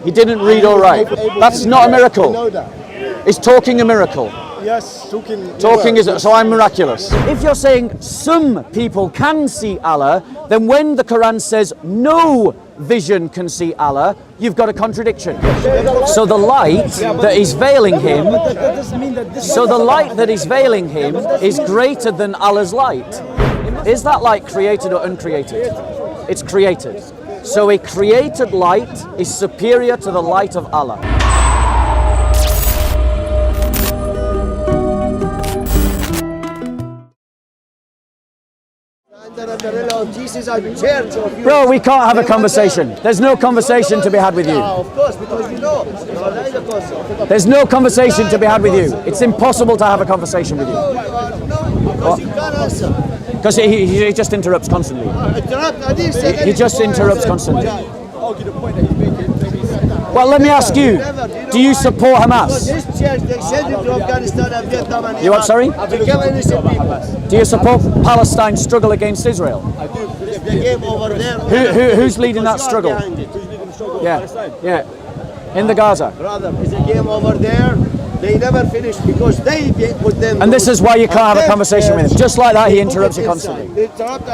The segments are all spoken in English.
He didn't read or write. That's not a miracle. Is talking a miracle? Yes, talking is, so I'm miraculous. If you're saying some people can see Allah, then when the Quran says no vision can see Allah, you've got a contradiction. So the light that is veiling him, is greater than Allah's light. Is that light created or uncreated? It's created. So a created light is superior to the light of Allah. Bro, we can't have a conversation. There's no conversation to be had with you. Of course, because you know. There's no conversation to be had with you. It's impossible to have a conversation with you. Because you can't answer. Because he just interrupts constantly. He just interrupts constantly. Well, let me ask you, do you support Hamas? This church, they send it to Afghanistan and Vietnam and You what, sorry? to kill innocent people. Do you support Palestine's struggle against Israel? I do. If they came over there... Who's leading that struggle? Yeah. In the Gaza. Brother, if they came over there, they never finished because they put them... And this is why you can't have a conversation with him. Just like that, he interrupts you constantly.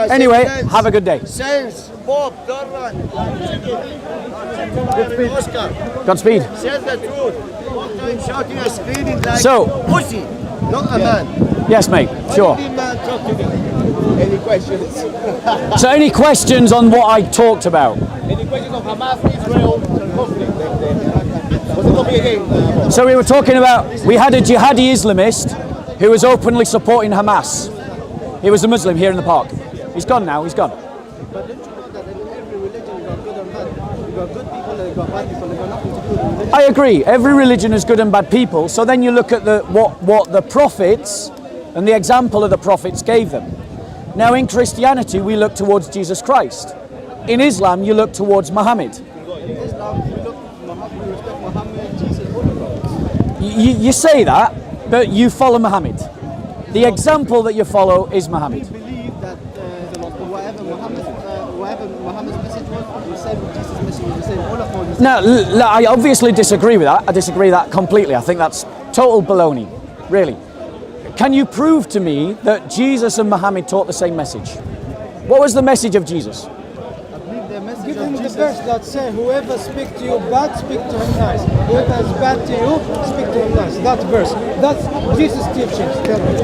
Anyway, have a good day. Saints, Bob, don't run. Godspeed. Says the truth. One time shouting and screaming like pussy, not a man. Yes, mate, sure. Man talk to me. Any questions? So any questions on what I talked about? Any questions on Hamas, Israel, conflict? Was it not be again? So we were talking about, we had a jihadi Islamist who was openly supporting Hamas. He was a Muslim here in the park. He's gone now, he's gone. But don't you know that in every religion you've got good and bad? You've got good people and you've got bad people. They've got nothing to do with religion. I agree. Every religion has good and bad people. So then you look at what the prophets and the example of the prophets gave them. Now in Christianity we look towards Jesus Christ. In Islam you look towards Muhammad. In Islam we respect Muhammad, Jesus, all of them. You say that, but you follow Muhammad. The example that you follow is Muhammad. We believe that whatever Muhammad's message was the same, Jesus' message was the same, all of them was the same. Now, I obviously disagree with that. I disagree with that completely. I think that's total baloney, really. Can you prove to me that Jesus and Muhammad taught the same message? What was the message of Jesus? I believe their message Give of him the Jesus. verse that says, whoever speaks to you bad, speak to him nice. Whoever is bad to you, speak to him nice. That verse. That's Jesus' teachings. Tell me. He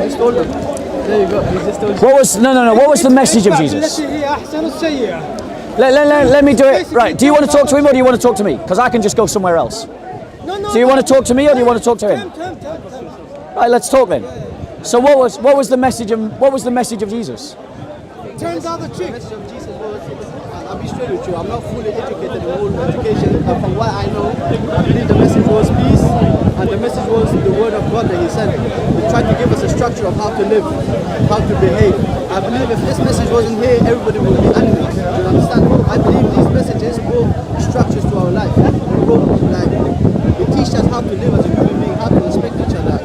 just told them. There you go. He just told you. What was what was the message of Jesus? Let me do it. Right. Do you want to talk to him or do you want to talk to me? Because I can just go somewhere else. No. Do you want to talk to me or do you want to talk to him? Right. Let's talk then. So what was the message of Jesus? Turns out the The trick. message of Jesus was, I'll be straight with you, I'm not fully educated in all education, but from what I know, I believe the message was peace, and the message was the word of God that he sent. He tried to give us a structure of how to live, how to behave. I believe if this message wasn't here, everybody would be animals. You understand? I believe these messages brought structures to our life. They teach us how to live as a human being, how to respect each other.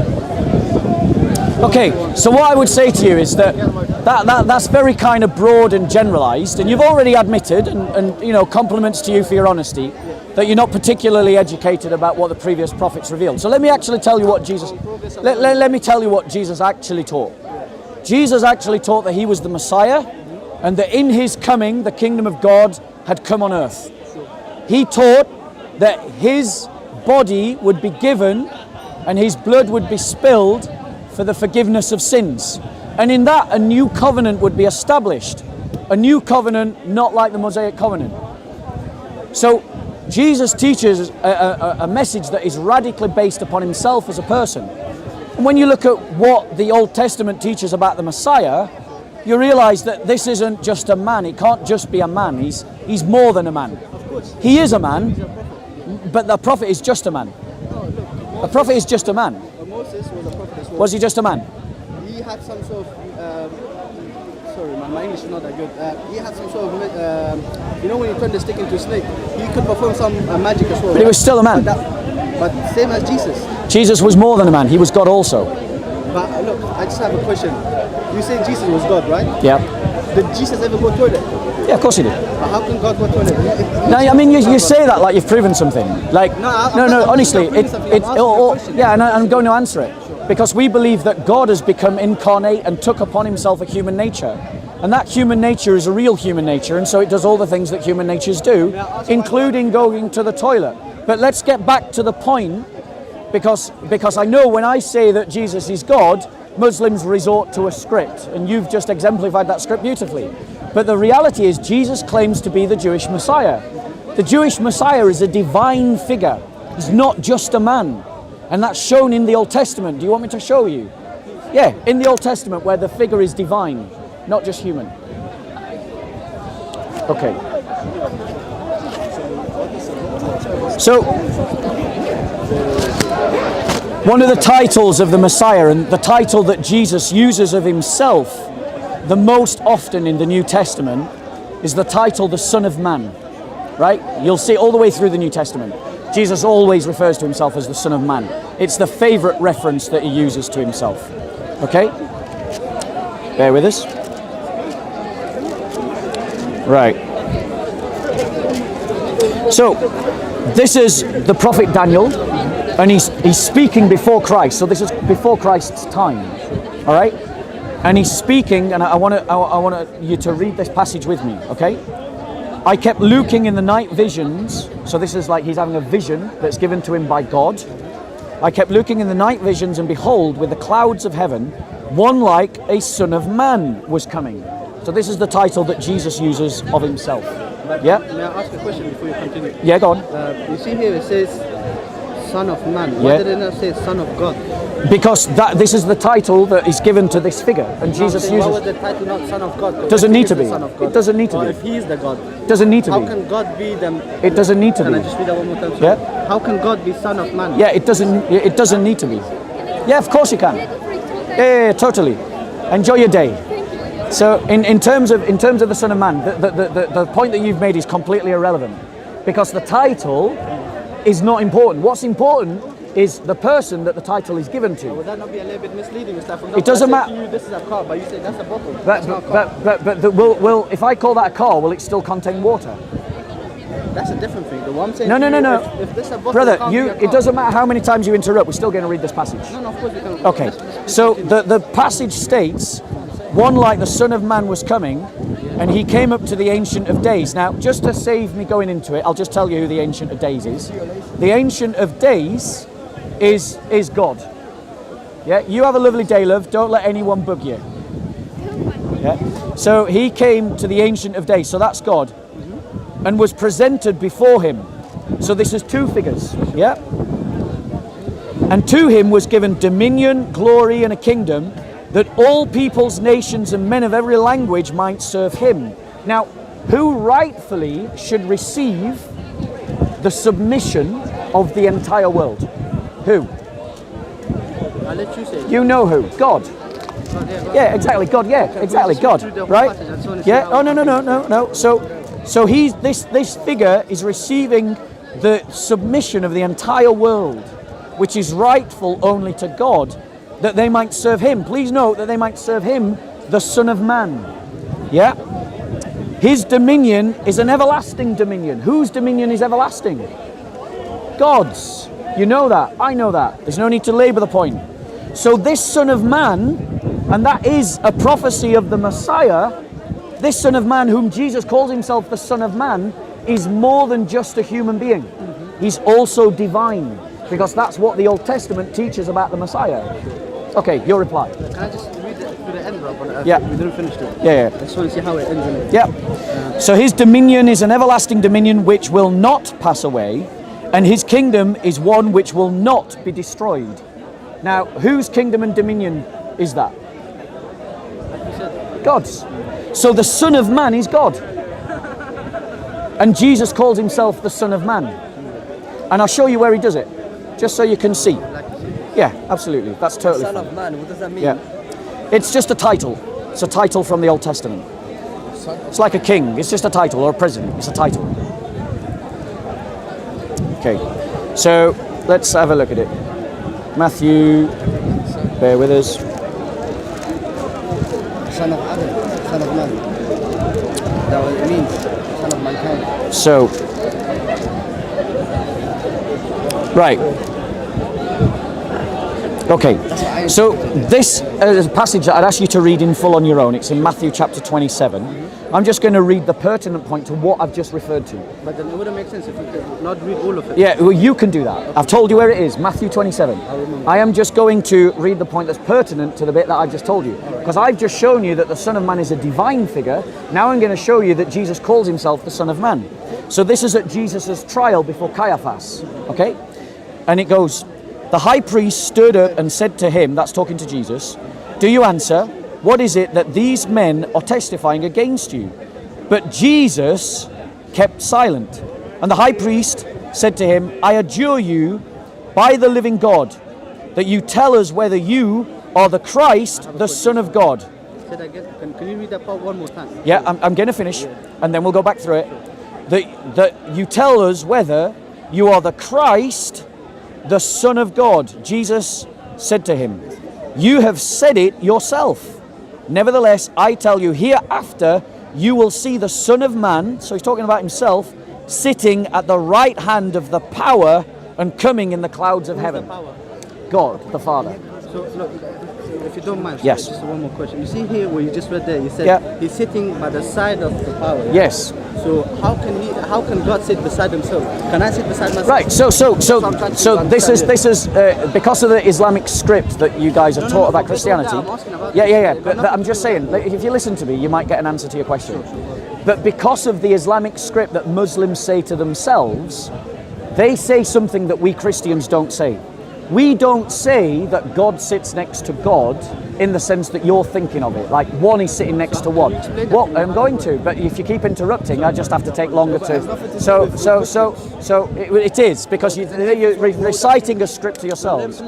Okay, so what I would say to you is that's very kind of broad and generalized, and you've already admitted, and you know, compliments to you for your honesty, that you're not particularly educated about what the previous prophets revealed. So let me actually tell you what Jesus, let me tell you what Jesus actually taught. Jesus actually taught that he was the Messiah, and that in his coming, the kingdom of God had come on earth. He taught that his body would be given, and his blood would be spilled for the forgiveness of sins. And in that, a new covenant would be established. A new covenant, not like the Mosaic covenant. So Jesus teaches a message that is radically based upon himself as a person. And when you look at what the Old Testament teaches about the Messiah, you realize that this isn't just a man. It can't just be a man. He's more than a man. He is a man, but the prophet is just a man. The prophet is just a man. Moses was a prophet as well. Was he just a man? He had some sort of, sorry man, my English is not that good. He had some sort of, you know when you turn the stick into a snake, he could perform some magic as well. But he was still a man. But same as Jesus. Jesus was more than a man. He was God also. But look, I just have a question. You say Jesus was God, right? Yeah. Did Jesus ever go toilet? Yeah, of course he did. But how can God go to it? No, I mean, you say that like you've proven something. Like, no, honestly, yeah, and I'm going to answer it. Because we believe that God has become incarnate and took upon himself a human nature. And that human nature is a real human nature, and so it does all the things that human natures do, including going to the toilet. But let's get back to the point, because I know when I say that Jesus is God, Muslims resort to a script, and you've just exemplified that script beautifully. But the reality is Jesus claims to be the Jewish Messiah. The Jewish Messiah is a divine figure. He's not just a man. And that's shown in the Old Testament. Do you want me to show you? Yeah, in the Old Testament where the figure is divine, not just human. Okay. So, one of the titles of the Messiah, and the title that Jesus uses of himself the most often in the New Testament, is the title the Son of Man. Right? You'll see all the way through the New Testament. Jesus always refers to himself as the Son of Man. It's the favorite reference that he uses to himself. Okay? Bear with us. Right. So, this is the prophet Daniel, and he's speaking before Christ. So this is before Christ's time. All right? And he's speaking, and I want you to read this passage with me, okay? I kept looking in the night visions. So this is like he's having a vision that's given to him by God. I kept looking in the night visions, and behold, with the clouds of heaven, one like a son of man was coming. So this is the title that Jesus uses of himself. But Yeah? may I ask a question before you continue? Yeah, go on. You see here it says Son of Man. Yeah. Why did it not say Son of God? Because this is the title that is given to this figure, and Jesus Why uses. was the title not Son of God? Because Doesn't if he need is to the be. Son of God, It doesn't need to or be. if he is the God, Doesn't need to how be. can God be the... It doesn't need to Can I be. just read that one more time? Yeah. How can God be Son of Man? Yeah, it doesn't need to be. Yeah, of course you can. Yeah, totally. Enjoy your day. So in terms of the Son of Man, the point that you've made is completely irrelevant, because the title is not important. What's important is the person that the title is given to. Would that not be a little bit misleading? Mr. For It doesn't example, I matter. say to you, this is a car, but you say that's a bottle. That's not a car. Will if I call that a car, will it still contain water? That's a different thing. The one I'm saying No, to no, you, no, no. If this is a bottle, Brother, it can't be a car. it doesn't matter how many times you interrupt, we're still going to read this passage. No, of course we can. Okay, so the passage states, one like the Son of Man was coming, and he came up to the Ancient of Days. Now, just to save me going into it, I'll just tell you who the Ancient of Days is. The Ancient of Days is God. Yeah, you have a lovely day, love. Don't let anyone bug you. Yeah. So he came to the Ancient of Days, so that's God, and was presented before him. So this is two figures. Yeah. And to him was given dominion, glory, and a kingdom, that all peoples, nations, and men of every language might serve him. Now, who rightfully should receive the submission of the entire world? Who? I'll let you say. You know who? God. Yeah, exactly. God. Yeah, exactly. God. Right? Yeah. Oh no. So he's this figure is receiving the submission of the entire world, which is rightful only to God, that they might serve him. Please note that they might serve him, the Son of Man. Yeah? His dominion is an everlasting dominion. Whose dominion is everlasting? God's. You know that. I know that. There's no need to labour the point. So this Son of Man, and that is a prophecy of the Messiah, this Son of Man, whom Jesus calls himself the Son of Man, is more than just a human being. He's also divine, because that's what the Old Testament teaches about the Messiah. Okay, your reply. Can I just read it to the end, Rob? Yeah. We didn't finish it. Yeah. I just want to see how it ends in it. Yeah. So his dominion is an everlasting dominion which will not pass away, and his kingdom is one which will not be destroyed. Now, whose kingdom and dominion is that? Like you said. God's. So the Son of Man is God. And Jesus calls himself the Son of Man. And I'll show you where he does it, just so you can see. Yeah, absolutely. That's totally Son fine. of Man, what does that mean? Yeah. It's just a title. It's a title from the Old Testament. It's like a king. It's just a title, or a president. It's a title. Okay. So let's have a look at it. Matthew, bear with us. Son of Adam, Son of Man. that what it means? Son of mankind. So, right. Okay, so this is a passage that I'd ask you to read in full on your own. It's in Matthew chapter 27. I'm just going to read the pertinent point to what I've just referred to. But then it wouldn't make sense if we could not read all of it. Yeah, well, you can do that. I've told you where it is, Matthew 27. I am just going to read the point that's pertinent to the bit that I've just told you. Because I've just shown you that the Son of Man is a divine figure. Now I'm going to show you that Jesus calls himself the Son of Man. So this is at Jesus' trial before Caiaphas, okay? And it goes, the high priest stood up and said to him, that's talking to Jesus, do you answer? What is it that these men are testifying against you? But Jesus kept silent. And the high priest said to him, I adjure you by the living God that you tell us whether you are the Christ, the Son of God. Can you read that part one more time? Yeah, I'm going to finish, and then we'll go back through it. That you tell us whether you are the Christ, the Son of God. Jesus said to him, you have said it yourself. Nevertheless, I tell you, hereafter you will see the Son of Man, so he's talking about himself, sitting at the right hand of the power and coming in the clouds of heaven. God, the Father. So, look, if you don't mind, Yes. just one more question. You see here where you just read there, you said he's sitting by the side of the power. Yes. So how can God sit beside himself? Can I sit beside myself? Right. So this is because of the Islamic script that you guys have taught about Christianity. Yeah. But I'm just saying, if you listen to me, you might get an answer to your question. But because of the Islamic script that Muslims say to themselves, they say something that we Christians don't say. We don't say that God sits next to God in the sense that you're thinking of it, like one is sitting next to one. Well, I'm going to, but if you keep interrupting, I just have to take longer to. So it is, because you're reciting a script to yourselves.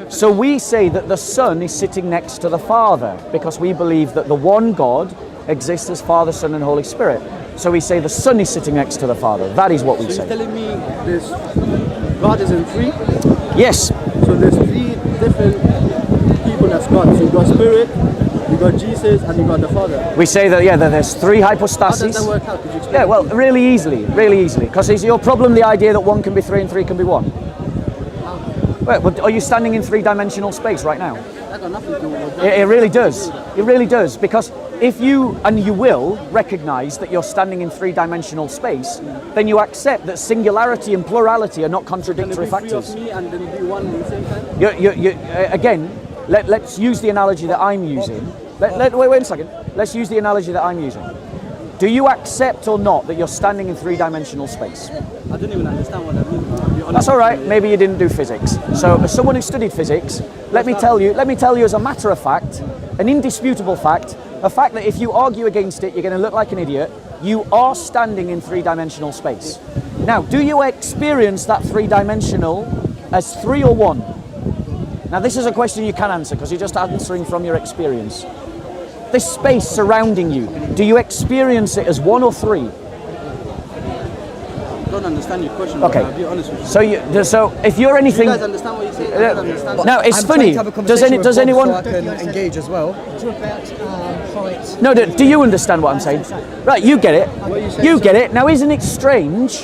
So we say that the Son is sitting next to the Father, because we believe that the one God exists as Father, Son, and Holy Spirit. So we say the Son is sitting next to the Father. That is what we say. So you're telling me this God is in three? Yes. So there's three different people that's God. So you've got Spirit, you've got Jesus, and you've got the Father. We say that, that there's three hypostases. How does that work out? Could you explain? Yeah, well, really easily. Because is your problem the idea that one can be three and three can be one? Well, are you standing in three-dimensional space right now? That got nothing to do with that. It really does. It really does. Because if you, and you will, recognize that you're standing in three-dimensional space, then you accept that singularity and plurality are not contradictory factors. Can it be three of me and then be one at the same time? Again, let's use the analogy that I'm using. Wait a second. Let's use the analogy that I'm using. Do you accept or not that you're standing in three-dimensional space? I don't even understand what that means. That's all right. Maybe you didn't do physics. So, as someone who studied physics, let me tell you as a matter of fact, an indisputable fact, a fact that if you argue against it, you're going to look like an idiot. You are standing in three-dimensional space. Now, do you experience that three-dimensional as three or one? Now, this is a question you can answer because you're just answering from your experience. This space surrounding you, do you experience it as one or three? I don't understand your question. Okay. I'll be honest with you. So if you're anything, You guys understand what you're saying? I don't understand. now it's I'm funny. trying to have a conversation Does with anyone? Bob so I can engage as well. No, do you understand what I'm saying? Right, you get it. You get it. Now, isn't it strange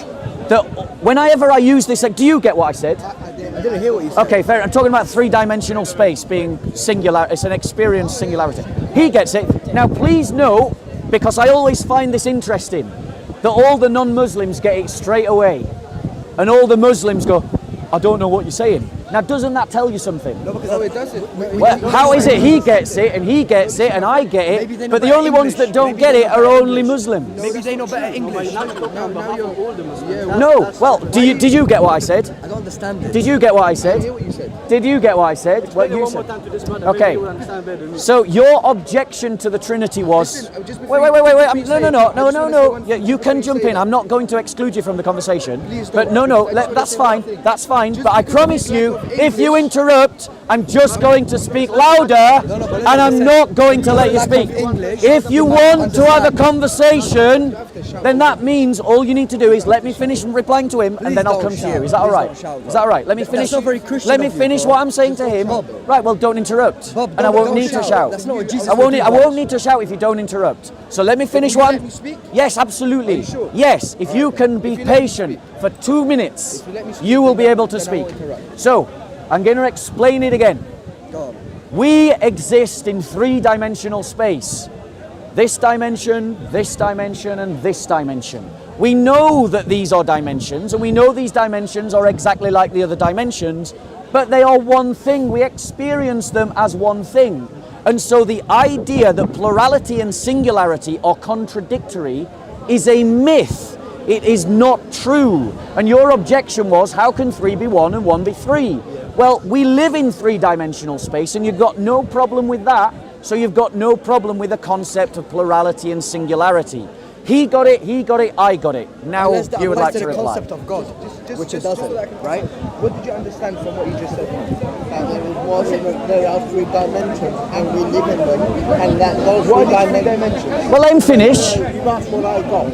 that whenever I use this, do you get what I said? I didn't hear what you said. Okay, fair. I'm talking about three-dimensional space being singular. It's an experienced singularity. He gets it. Now, please note, because I always find this interesting, that all the non-Muslims get it straight away, and all the Muslims go, I don't know what you're saying. Now, doesn't that tell you something? No, because it does it. Well, how is it he gets it and he gets it and I get it, but the only ones that don't get it are only Muslims? Maybe they know better English. Now you're older Muslims. No. Well, did you get what I said? I don't understand it. Did you get what I said? I hear what you said. Did you get what I said? What Explain it you one more said? time to this brother. Okay. Maybe he will understand better than me. So your objection to the Trinity was... Listen, just before Wait. you No. say- I just wanna say one Yeah, thing you before can you jump say in. that. I'm not going to exclude you from the conversation. Please But don't. no. I just wanna That's say one fine. thing. That's fine. Just But I because we promise lack you, of if you English- interrupt, I'm just going to speak louder, and I'm not going to let you speak. If you want to have a conversation, then that means all you need to do is let me finish replying to him, and then I'll come to you. Is that all right? Is that all right? Let me finish. not very Christian Let me of you, finish bro. what I'm saying to him. Right. Well, don't interrupt, Bob, and I won't don't need to shout. shout. That's not what Jesus I won't. would do, I Bob. won't need to shout if you don't interrupt. So let me finish what. Let me speak? Yes, absolutely. sure? Yes, if you can be patient for 2 minutes, you will be able to speak. So, I'm going to explain it again. We exist in three-dimensional space. This dimension, and this dimension. We know that these are dimensions, and we know these dimensions are exactly like the other dimensions, but they are one thing. We experience them as one thing. And so the idea that plurality and singularity are contradictory is a myth. It is not true. And your objection was, how can 3 be 1 and 1 be 3? Well, we live in three-dimensional space, and you've got no problem with that, so you've got no problem with the concept of plurality and singularity. He got it, I got it. Now Unless that you would like applies to the reply. concept of God, which it doesn't, right? What did you understand from what you just said? There are 3 dimensions and we live in them, and that those 3 dimensions. Well, let him finish. You asked what I got.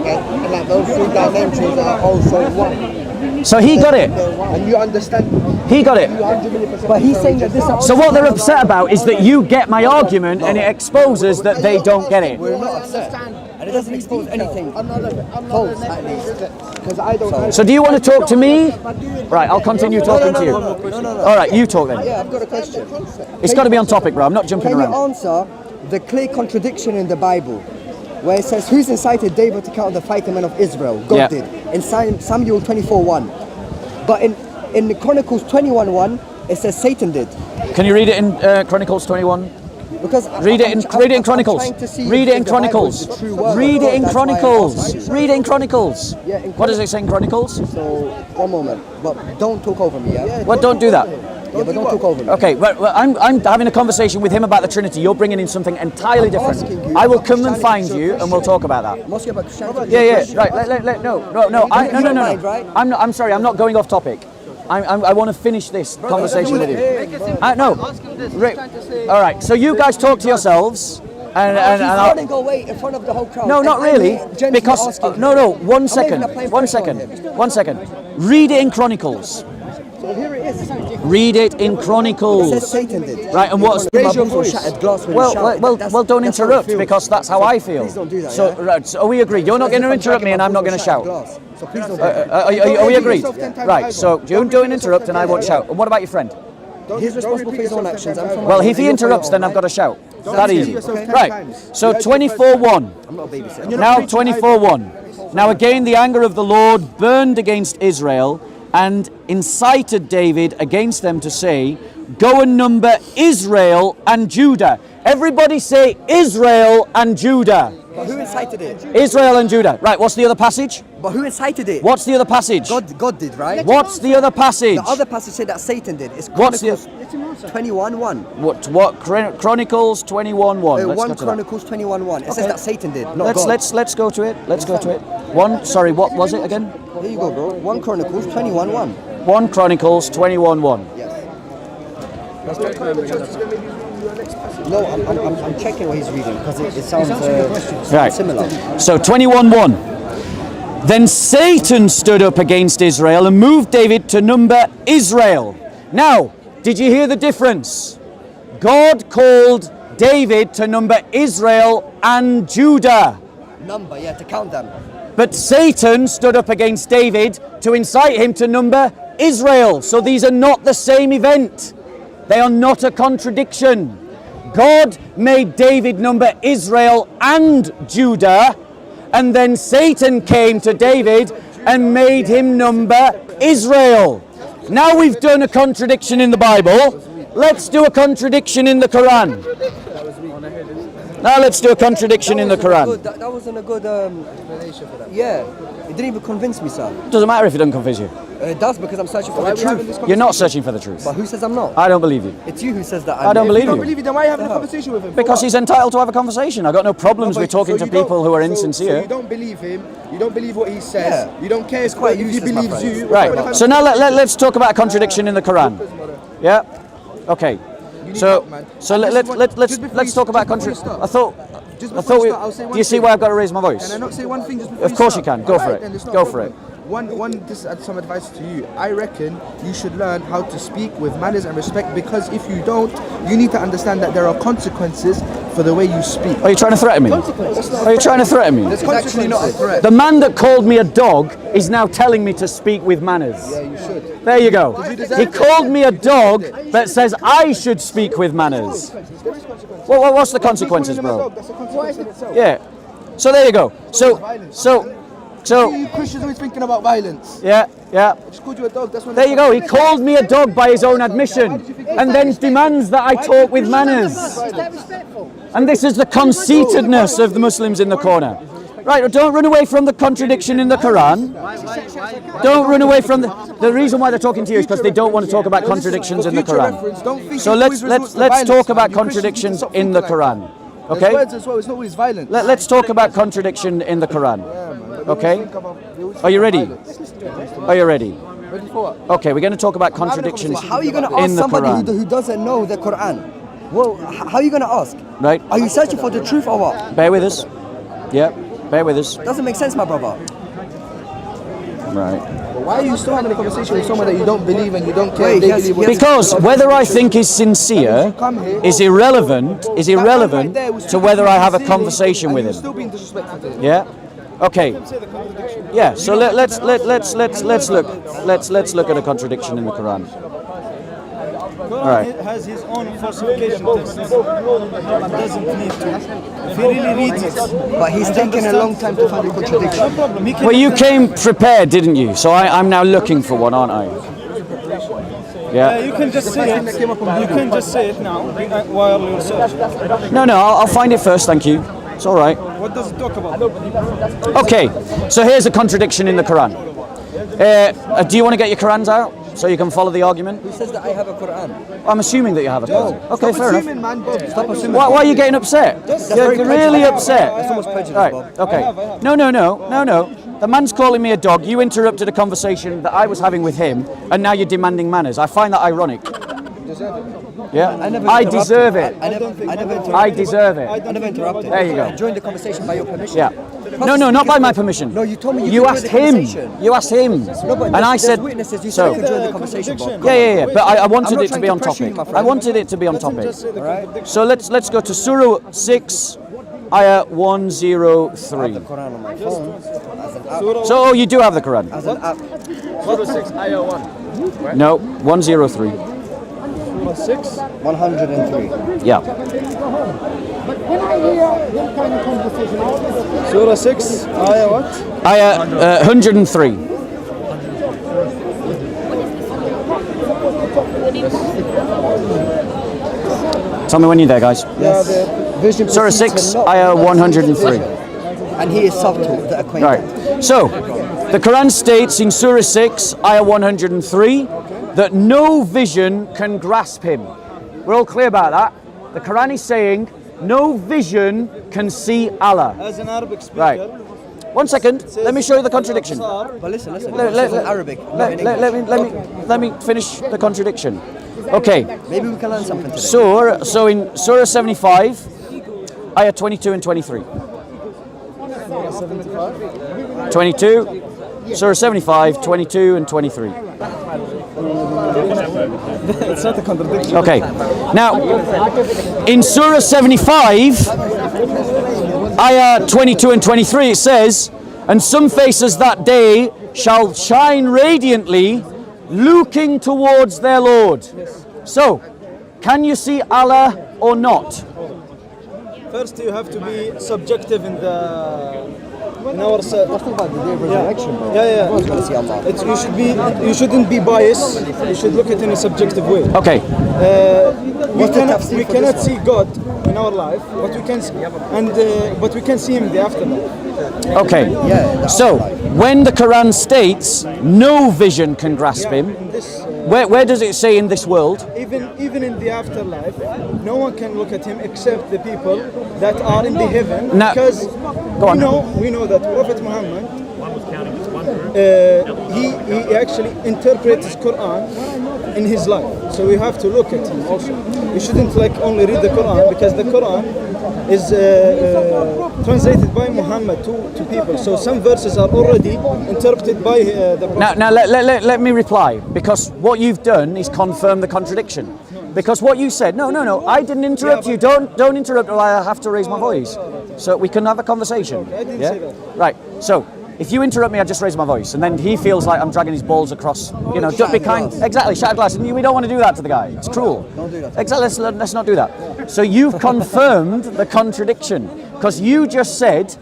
Okay? And that those 3 dimensions are also one. So he got it. And you understand. He got it. But he's saying that this. So what they're upset about is that you get my argument and it exposes that they don't get it. We're not upset, and it doesn't expose anything false, at least. Because I don't. So do you want to talk to me? Right, I'll continue talking to you. No. All right, you talk then. Yeah, I've got a question. It's got to be on topic, bro. I'm not jumping Can you around. answer the clear contradiction in the Bible, where it says, "Who's incited David to count the fighting men of Israel?" God Yeah. did in Samuel 24:1. But in the Chronicles 21:1, it says Satan did. Can you read it in Chronicles 21? Because Read it in Chronicles. trying to see Read if it in the Bible Chronicles. is the true word of Read God, it in that's why I'm Chronicles. asking. Read it in Chronicles. Yeah, in What does it say in Chronicles? So, one moment. But don't talk over me, yeah? Well, don't do that. Yeah, but don't talk over me. Okay, well, I'm having a conversation with him about the Trinity. You're bringing in something entirely different. asking you I will about come and Christianity, find so you, and we'll Christian. talk about that. I'm asking about Christianity. Yeah, right. No. You don't mind, right? I'm sorry. I'm not going off topic. I want to finish this conversation with you. No. All right. So you guys talk to yourselves, and He's I'll, running away in front of the whole crowd. no, not And I'm really, here gently because asking no. him. One I'm second. not even applying One pressure on second. him. 1 second. Read it in Chronicles. So here it is. Read it in It says Chronicles. Satan did. Right, and what's My Raise your bones were voice. shattered glass when you shout. Well, don't That's how it interrupt feels. because that's how I feel. Please don't do that, So, yeah? right, so we agree. You're not going to interrupt me, and I'm not going to shout. So please don't do that. Are we agreed? Right. So you don't interrupt, and I won't shout. And what about your friend? He's responsible for his own actions. I'm from Well, if and he you're interrupts, from then I've got to shout. Don't That repeat easy. yourself 10 Right. times. So 24:1. I'm not a babysitter. Now 24:1. Now again, the anger of the Lord burned against Israel and incited David against them to say, "Go and number Israel and Judah." Everybody say Israel and Judah. But who incited it? Israel and Judah. Right. What's the other passage? But who incited it? What's the other passage? God did, right? What's the other passage? The other passage said that Satan did. It's What's the- Chronicles 21:1. What? Chronicles 21:1. Let's 1 go to that. Chronicles 21:1. It says Okay. that Satan did, not God. Let's go to it. Let's go to it. Sorry, what was it again? Here you go, bro. 1 Chronicles 21:1. 1 Chronicles 21:1. Yes. No, I'm checking what he's reading because it sounds Right. similar. So 21:1. Then Satan stood up against Israel and moved David to number Israel. Now, did you hear the difference? God called David to number Israel and Judah. Number, yeah, to count them. But Satan stood up against David to incite him to number Israel. So these are not the same event. They are not a contradiction. God made David number Israel and Judah, and then Satan came to David and made him number Israel. Now we've done a contradiction in the Bible. Let's do a contradiction in the Quran. Now let's do a contradiction in the Quran. That wasn't a good explanation for that. Yeah, it didn't even convince me, sir. Doesn't matter if it doesn't convince you. It does because I'm searching for the truth. You're not searching for the truth. But who says I'm not? I don't believe you. It's you who says that. I don't believe You don't you. believe it, then why are you having a conversation with him? For Because what? he's entitled to have a conversation. I've got no problems with talking to So you don't- people who are So insincere. you don't believe him, you don't believe what he says, Yeah. you don't care if quite he useless, my believes friend. you. Right. So now let's talk about a contradiction in the Quran. Yeah. Okay. So let's talk about contradiction. I thought. Do you see why I've got to raise my voice? Can I not say one thing just before Of course you start? can. Go for Alright, it. then it's not Go a for it. problem. This is some advice to you. I reckon you should learn how to speak with manners and respect, because if you don't, you need to understand that there are consequences for the way you speak. Are you trying to threaten me? Are you trying to threaten me? It's actually not a threat. The man that called me a dog is now telling me to speak with manners. Yeah, you should. There you go. He called me a dog that says I should speak with manners. Well, what's the consequences, bro? That's a consequence in itself. Yeah. So there you go. So You Christians always thinking about violence. yeah. I just called you a dog. That's when There you go. He called me a dog by his own admission, and then demands that I talk with manners. Is that respectful? And this is the conceitedness of the Muslims in the corner. Right, don't run away from the contradiction in the Quran. Don't run away from the reason why they're talking to you is because they don't want to talk about contradictions in the Quran. So let's talk about contradictions in the Quran. Okay? Words as well. It's not always violence. Let's talk about contradiction in the Quran. Okay? Are you ready? Are you ready? Ready for what? Okay, we're going to talk about contradictions How are you going to in ask the somebody Quran. who doesn't know the Quran? Well, how are you going to ask? Right? Are you searching for the truth or what? Bear with us. Yeah, bear with us. Doesn't make sense, my brother. Right. Why are you still having a conversation with someone that you don't believe and you don't care? Wait, they yes, believe what- Because whether I think is sincere is irrelevant to whether I have a conversation with You're him. still being disrespectful to him. Yeah. Okay. Yeah. So let's look at a contradiction in the Quran. Right. Has his own falsification tests. Doesn't need to. If he really reads it. But he's taking a long time to find a contradiction. No problem. He can Well, you came prepared, didn't you? So I'm now looking for one, aren't I? Yeah. you can just say it. You can just say it now while you're searching. No, I'll find it first. Thank you. It's all right. What does it talk about? Okay. So here's a contradiction in the Quran. Do you want to get your Qurans out so you can follow the argument? Who says that I have a Quran? I'm assuming that you have a Quran. Okay, fair enough. Assuming, man, Bob. Stop assuming. Why are you getting upset? You're really upset. That's almost prejudice, Right, Bob. okay. No. The man's calling me a dog. You interrupted a conversation that I was having with him, and now you're demanding manners. I find that ironic. Yeah, I deserve it. I never interrupted. I deserve it. I never interrupted. There you go. I joined the conversation by your permission. Yeah. No, not by my permission. No, you told me you You could asked join the him. conversation. You asked him. No, but And I there's said, witnesses. You so. said you could join the conversation, Bob. Yeah. But I wanted I'm not it to trying be to on pressure you, topic. my I friend. wanted it to be on topic. Just say the contradiction. So let's go to Surah 6, Ayah 103. The Quran on my phone as an app. So you do have the Quran? As an app. Surah 6, Ayah 1. No, 103. 103. Yeah. But when I hear that kind of conversation, Surah 6, Ayah what? Ayah 103. Tell me when you're there, guys. Yes. Vision Surah precedes 6, him not. Ayah 103. And he is subtle, the acquaintance. Right. So, the Quran states in Surah 6, Ayah 103, that no vision can grasp him. We're all clear about that. The Quran is saying no vision can see Allah. As an Arabic speaker. Right. One second. Let me show you the contradiction. But listen. Let- This let- is in Arabic. not Let, in let, English. let me finish the contradiction. Okay. Maybe we can learn something today. So in Surah 75, Ayah 22 and 23. 22, Surah 75, 22 and 23. It's not a contradiction. Okay. Now, in Surah 75, Ayah 22 and 23, it says, "And some faces that day shall shine radiantly, looking towards their Lord." So, can you see Allah or not? First, you have to be subjective in our Resurrection, bro. Yeah. Everyone's gonna see Allah. You shouldn't be biased. You should look at it in a subjective way. Okay. We What's the tafsir we for cannot this see God in our life, but we can see, but we can see Him in the afterlife. Okay. Yeah, the So, afterlife. when the Quran states no vision can grasp him, In this, where does it say in this world? even in the afterlife, no one can look at Him except the people that are in the heaven, Now- because Go on. we know that Prophet Muhammad he actually interprets Quran in his life. So we have to look at him also. We shouldn't like only read the Quran, because the Quran is translated by Muhammad to people. So some verses are already interpreted by the Prophet. Now let me reply, because what you've done is confirm the contradiction. Because what you said, no, I didn't interrupt you. Don't interrupt, or I have to raise my voice. So we can have a conversation. Okay, I didn't say that. Right. So if you interrupt me, I just raise my voice, and then he feels like I'm dragging his balls across. You know, don't be kind. Exactly, shattered glass. And we don't want to do that to the guy. It's cruel. Don't do that. Exactly. Let's not do that. So you've confirmed the contradiction, because you just said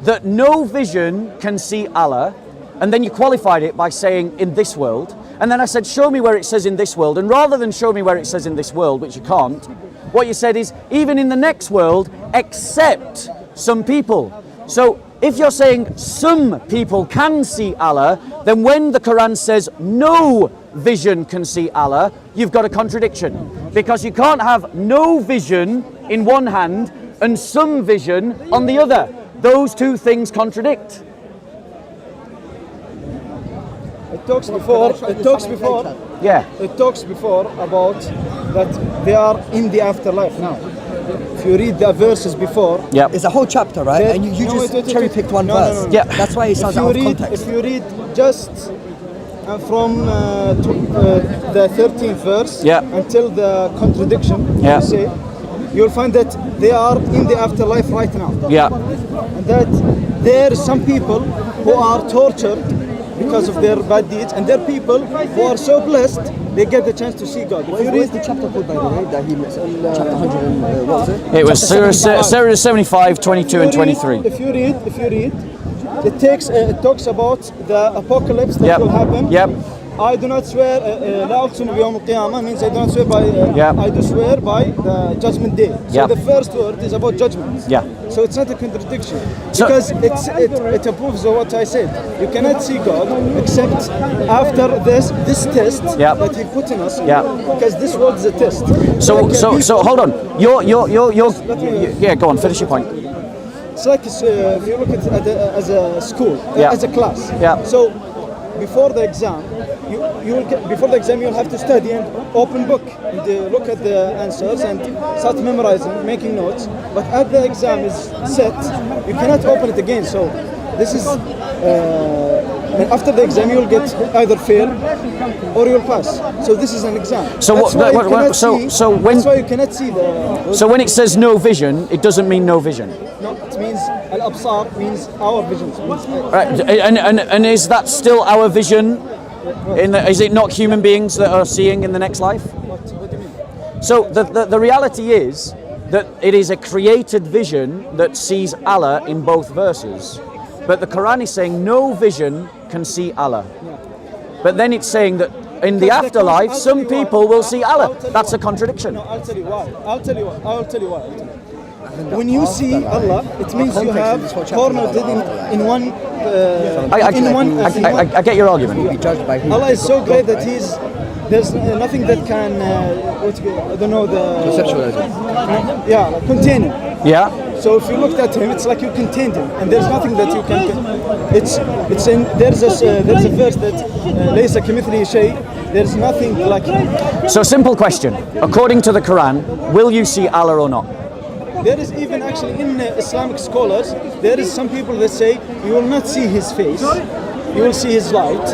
that no vision can see Allah, and then you qualified it by saying in this world. And then I said, show me where it says in this world. And rather than show me where it says in this world, which you can't, what you said is even in the next world, except some people. So if you're saying some people can see Allah, then when the Quran says no vision can see Allah, you've got a contradiction. Because you can't have no vision in one hand and some vision on the other. Those two things contradict. It talks before. Yeah. It talks before about that they are in the afterlife now. If you read the verses before, Yeah. It's a whole chapter, right? And you No, just wait. cherry picked one No, verse. no. Yeah. That's why it sounds if out you of read, context. if you read just from the 13th verse Yeah. until the contradiction, Yeah. you say, you'll find that they are in the afterlife right now, Yeah. and that there are some people who are tortured because of their bad deeds, and there are people who are so blessed they get the chance to see God. If you What is read the chapter called, by the way, that he chapter 100 and, what was it? It was Surah 75, 22 and 23. If you read, it talks about the apocalypse that Yep. will happen. Yep. I do not swear. لا أقسم بيوم القيامة means I do not swear by. Yep. I do swear by the judgment day. So Yep. the first word is about judgment. Yeah. So it's not a contradiction, So- because it approves of what I said. You cannot see God except after this test Yep. that He put in us. Yep. Because this world is a test. So hold on. You're yeah. Go on. Finish your point. It's like if you look at it as a school, Yeah. as a class. Yeah. So before the exam, you'll have to study and open book and look at the answers and start memorizing, making notes. But as the exam is set, you cannot open it again. So this is and after the exam you'll get either fail or you'll pass. So this is an exam. So That's what- why you what- cannot so- see- so when- that's why you cannot see the. So when it says no vision, it doesn't mean no vision. No, it means al-absar means our visions. Right. And is that still our vision? Is it not human beings that are seeing in the next life? What do you mean? So the reality is that it is a created vision that sees Allah in both verses. But the Quran is saying no vision can see Allah. But then it's saying that in the afterlife, some people will see Allah. That's a contradiction. No, I'll tell you why. When you see Allah, it means you have cornered it in one. I get your argument. Be judged by who? Allah is so great that there's nothing that can I don't know contain him. Yeah. So if you looked at him, it's like you contained him, and there's nothing that you can. It's in there's a verse that ليس كمثله شيء. There's nothing like him. So simple question. According to the Quran, will you see Allah or not? There is even actually in Islamic scholars, there is some people that say you will not see his face, you will see his light,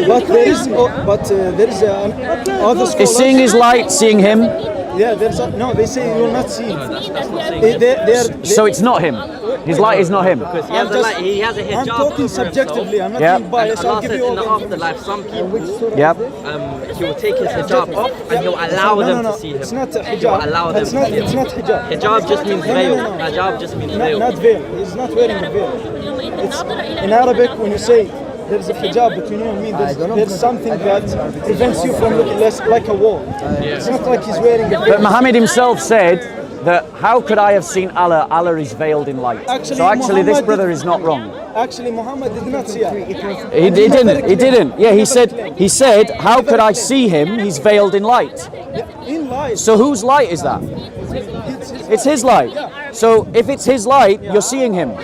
but there is other scholars. Is seeing his light seeing him? Yeah, they say you will not see him. So it's not him. His light is not him. Because he has a light, he has a hijab. I'm talking over subjectively. I'm not Yeah. being biased. Allah I'll give says you all in the the afterlife, some people, Yep. he will take his hijab off and he'll allow them to see him. It's not a He will hijab. allow them It's to not. see him. It's not hijab. Hijab just means veil. No. Hijab just means veil. Not veil. He's not wearing a veil. It's, in Arabic, when you say there's a hijab between you and me, there's something that prevents you from looking less like a wall. It's not like he's wearing a veil. But Muhammad himself said that how could I have seen Allah? Allah is veiled in light. So actually this Muhammad brother is not wrong. Actually, Muhammad did not see Allah. He didn't. Yeah, he said, how could I see him? He's veiled in light. In light. So whose light is that? It's his light. So if it's his light, you're seeing him.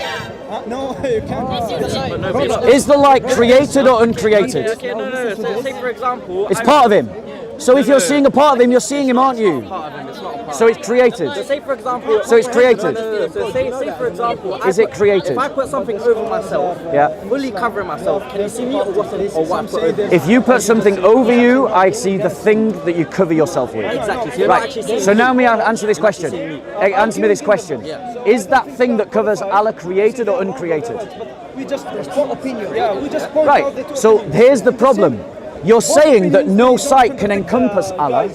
No, you can't. Is the light created or uncreated? Okay, no. So say for example, It's part of him. So if you're seeing a part of him, you're seeing him, aren't you? Part of him, it's not a part. So it's created. So say for example. So it's created. No. So say for example. Is it created? If I put something over myself, Yeah. fully covering myself, can you see me or what I put over? If you put something over you, I see the thing that you cover yourself with. Exactly. So you're not actually Right. seeing So me. now me answer this question. Answer me this question. Is that thing that covers Allah created or uncreated? We just opinion. Yeah, we just point out the Right. two So opinions. here's the problem. You're saying that no sight can encompass Allah,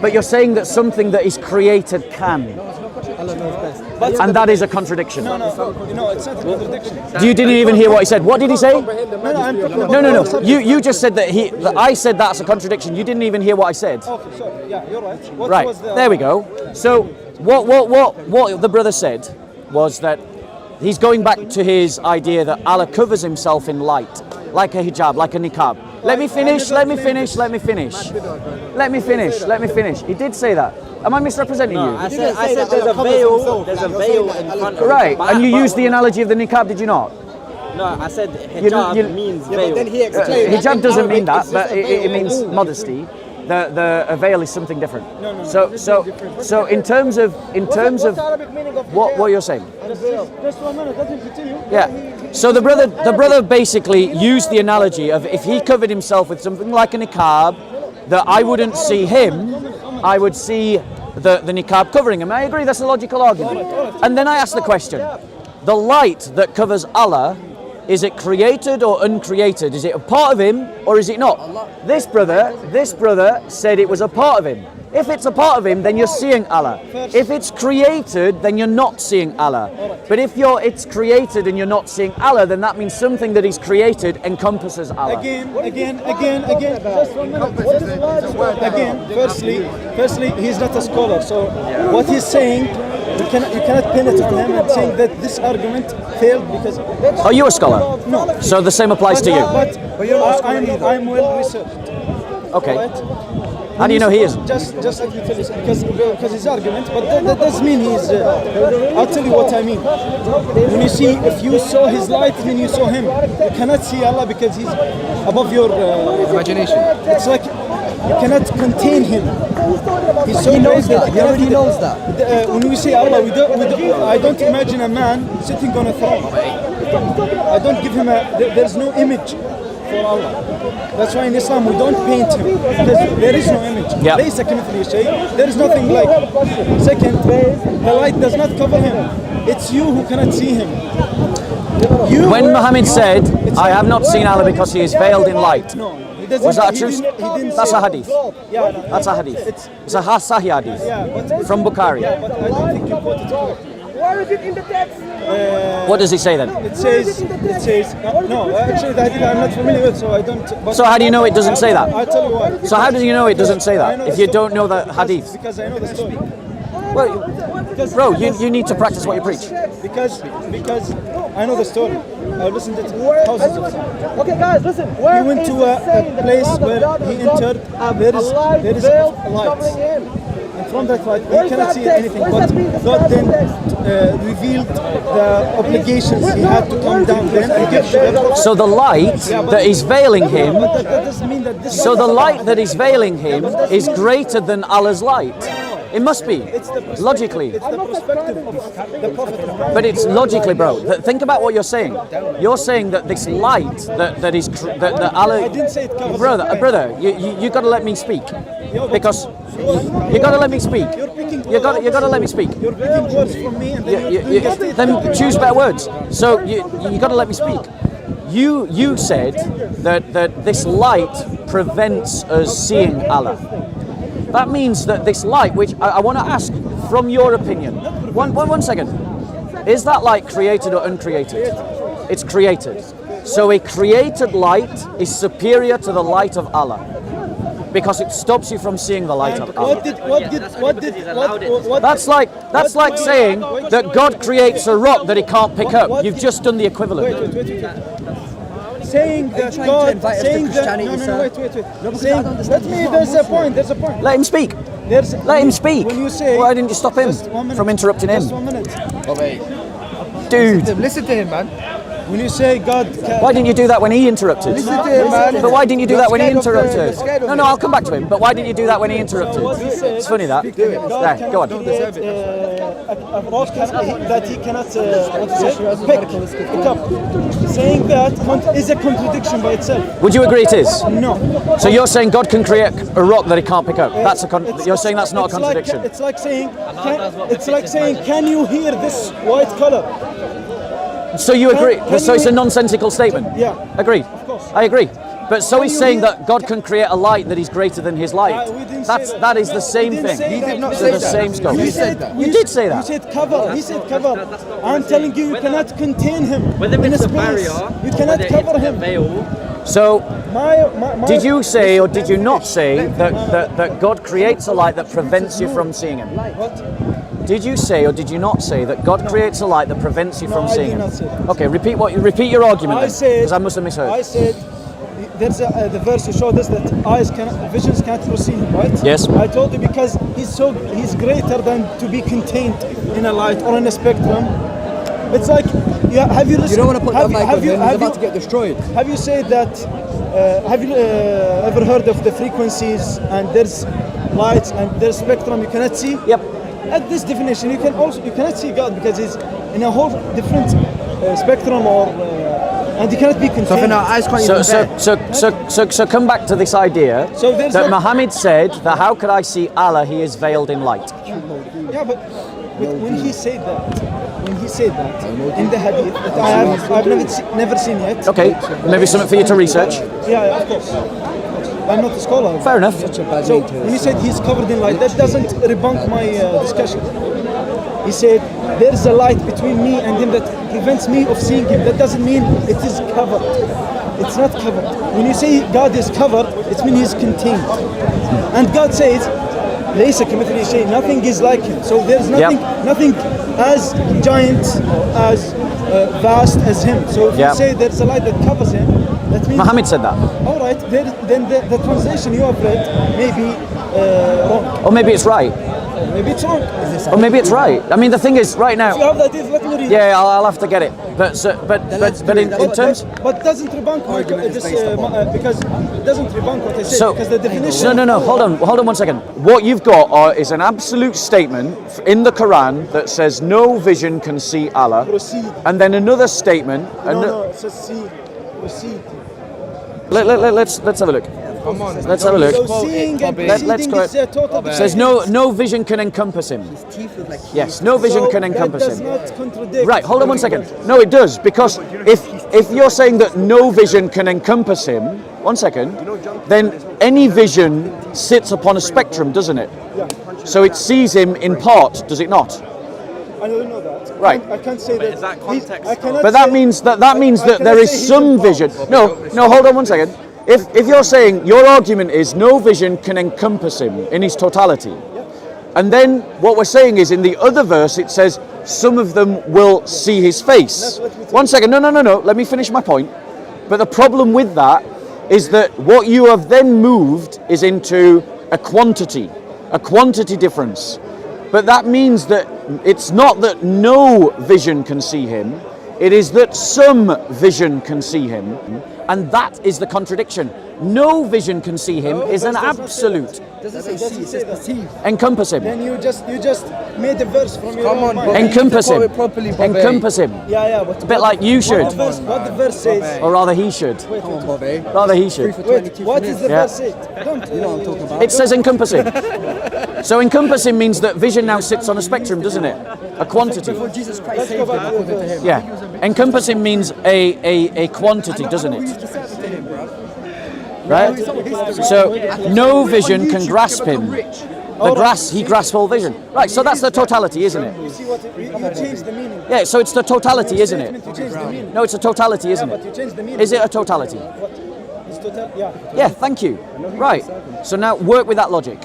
but you're saying that something that is created can. And that is a contradiction. No, it's not a contradiction. You didn't even hear what he said. What did he say? No, I'm talking about No. You just said that I said that's a contradiction. You didn't even hear what I said. Okay, sorry. Yeah, you're right. What Right. was the, There we go. So what the brother said was that he's going back to his idea that Allah covers himself in light, like a hijab, like a niqab. Let me finish. He did say that. Am I misrepresenting you? I said there's a veil. There's a veil in front of Right, But and you used the analogy of the niqab, did you not? No, I said hijab you- means Yeah, veil. but then he explained. Hijab doesn't mean that, It's just but a veil. it means modesty. A veil is something different. No. So in terms of What's the Arabic meaning of what you're saying, Just 1 minute, let him continue. yeah. So the brother basically used the analogy of if he covered himself with something like a niqab, that I wouldn't see him, I would see the niqab covering him. I agree, that's a logical argument. And then I asked the question: the light that covers Allah, is it created or uncreated? Is it a part of him or is it not? This brother said it was a part of him. If it's a part of him, then you're seeing Allah. If it's created, then you're not seeing Allah. But if it's created and you're not seeing Allah, then that means something that is created encompasses Allah. Again. Just 1 minute. Again, firstly, he's not a scholar. So what he's saying, you cannot pin it on him and saying that this argument failed because. Are you a scholar? No. So the same applies to you. But I'm well researched. Okay. Right? How do you know he isn't? Just let me tell you because his argument, but that doesn't mean he's. I'll tell you what I mean. When you see, if you saw his light, then you saw him. You cannot see Allah because he's above your Imagination. It's like you cannot contain him. He's so He knows great that. He already knows that. When we say Allah, I don't imagine a man sitting on a throne. I don't give him there's no image for Allah. That's why in Islam we don't paint him. There is no image. Yeah. There is nothing like. Second, the light does not cover him. It's you who cannot see him. When Muhammad said, I have not seen Allah because he is veiled in light. No, he doesn't. Was that he true? didn't- he didn't That's say a that. hadith. Yeah, no, That's a hadith. It's a Sahih hadith but from Bukhari. Yeah, but I don't think you quoted correctly. Where is it in the text? What does he say then? It says no. Actually, the hadith I'm not familiar with, so I don't. But So how do you know it doesn't say that? I'll tell you why. So how do you know it doesn't say I that know if the you story. don't know the hadith? Because I know the story. Well, bro, you need to practice what you preach. Because I know the story. I've listened to thousands of times. Okay, guys, listen. He went to a place where he entered. There is a light. And from that light, he cannot see anything. But God then revealed the obligations he had to come down then and give shirk. So the light that is veiling him, But that doesn't mean that this. so the light that is veiling him is greater than Allah's light. It must be, logically. It's the perspective of the Prophet Muhammad. But it's logically, bro. Think about what you're saying. You're saying that this light that is that Allah. I didn't say it covers Brother, you got to let me speak, because you got to let me speak. You got to let me speak. You're picking words from me and then you Then choose better words. So you got to let me speak. You said that this light prevents us seeing Allah. That means that this light, which I want to ask from your opinion, one second, is that light created or uncreated? It's created. So a created light is superior to the light of Allah because it stops you from seeing the light of Allah. That's like saying that God creates a rock that he can't pick up. You've just done the equivalent. Saying that trying to God, invite us to saying that, Christianity, no, sir? wait. No, because I Saying, don't understand. let me, He's not there's a Muslim. point, Let him speak. Let him speak. When you say, Why didn't you stop him just 1 minute, from interrupting him? Just 1 minute. Oh, wait. Dude. Listen to him, man. When you say God can... Why didn't you do that when he interrupted? Listen to him, man. But why didn't you do that when he You're scared of interrupted? the- you're scared of No, it. no, I'll come back to him. But why didn't you do that when he interrupted? what he said- It's funny that. God Yeah, cannot go on. create, a rock that he cannot pick up. Saying that is a contradiction by itself. Would you agree it is? No. So you're saying God can create a rock that he can't pick up? That's you're saying that's not a contradiction? It's like saying, can you hear this white color? So you agree? can So you- it's a nonsensical statement? Yeah. Agreed. Of course. I agree. But so he's you saying hear- that God can create a light that is greater than his light. We didn't say that. That is the same We didn't thing. say He that. did not So say the that. same scope. You said that. You did say that. You said cover. He said cover. I'm telling you, you cannot contain him Whether in a it's a space. barrier, You or cannot whether cover it's a him. veil, So My did you say or did you not say that God creates a light that prevents you from seeing him? What? Did you say or did you not say that God creates a light that prevents you No, from I seeing did him? not say that. Okay, repeat your argument I then, said because I must have misheard. I said there's the verse you showed us that visions can't receive him, right? Yes. I told you because he's greater than to be contained in a light or in a spectrum. It's like have you listened? You don't want to put that mic on him, he's have about you- to get destroyed. Have you said that? Have you ever heard of the frequencies and there's lights and there's spectrum you cannot see? Yep. At this definition, you cannot see God because he's in a whole different spectrum and he cannot be contained. So then our eyes can't even bear. So come back to this idea So there's that no- Muhammad said that how could I see Allah? He is veiled in light. Yeah, but when he said that in the hadith that I've never seen yet. Okay, maybe something for you to research. Yeah, of course. I'm not a scholar. Fair enough. So when you said he's covered in light, that doesn't debunk my discussion. He said there's a light between me and him that prevents me of seeing him. That doesn't mean it is covered. It's not covered. When you say God is covered, it means he's contained. And God says, "Laysa kamithlihi shay." Nothing is like him. So there's nothing as giant, as vast as him. So if Yep. you say there's a light that covers him, that means Muhammad said that. all right, then the translation you have read may be wrong. Or maybe it's right. Maybe it's wrong. Or maybe it's right. I mean, the thing is, right If you now, have that, let me read. yeah, I'll have to get it. But in terms, But doesn't debunk because it doesn't debunk what I said So- because the definition. no. Hold on 1 second. What you've got is an absolute statement in the Quran that says no vision can see Allah, Proceed. and then another statement. No, it says see, proceed. Let's have a look. Come on. Let's have a look. So seeing and Let's proceeding go- is a total. It says no vision can encompass him. Yes, no vision So can encompass that does him. not contradict. Right, hold on 1 second. No, it does, because if you're saying that no vision can encompass him, 1 second, then any vision sits upon a spectrum, doesn't it? So it sees him in part, does it not? I don't know that. Right. I can't say that. is that He's- context I cannot But that say- means that I that cannot there is say he's some in part. vision. No, hold on 1 second. If you're saying your argument is no vision can encompass him in his totality, and then what we're saying is in the other verse it says some of them will see his face. 1 second, no. Let me finish my point. But the problem with that is that what you have then moved is into a quantity difference. But that means that it's not that no vision can see him, it is that some vision can see him, and that is the contradiction. No vision can see him is an absolute. Doesn't say see, it says perceive. Encompass him. Then you just made a verse from your Come own on, mind. bro. Encompass You need to him. quote it properly, Bobby. Encompass him. Yeah, but A bit like you should, what the verse says. or rather he should. Come on, Bobby. Rather he should. Wait, what is the Yeah. verse say? Don't. You know what I'm talking about. It says encompassing. So encompassing means that vision now sits on a spectrum, doesn't it? A quantity. Before Jesus Christ Let's go saved him, back to the according to verse. him. Yeah. Encompassing means a quantity, doesn't it? Right? So no vision can grasp him. He grasps all vision. Right, so that's the totality, isn't it? You see what you changed the meaning. Yeah, so it's the totality, isn't it? You changed the meaning. No, it's a totality, isn't But you it? changed the meaning. Is it a totality? What? It's total. Yeah. Yeah, thank you. Right. So now work with that logic.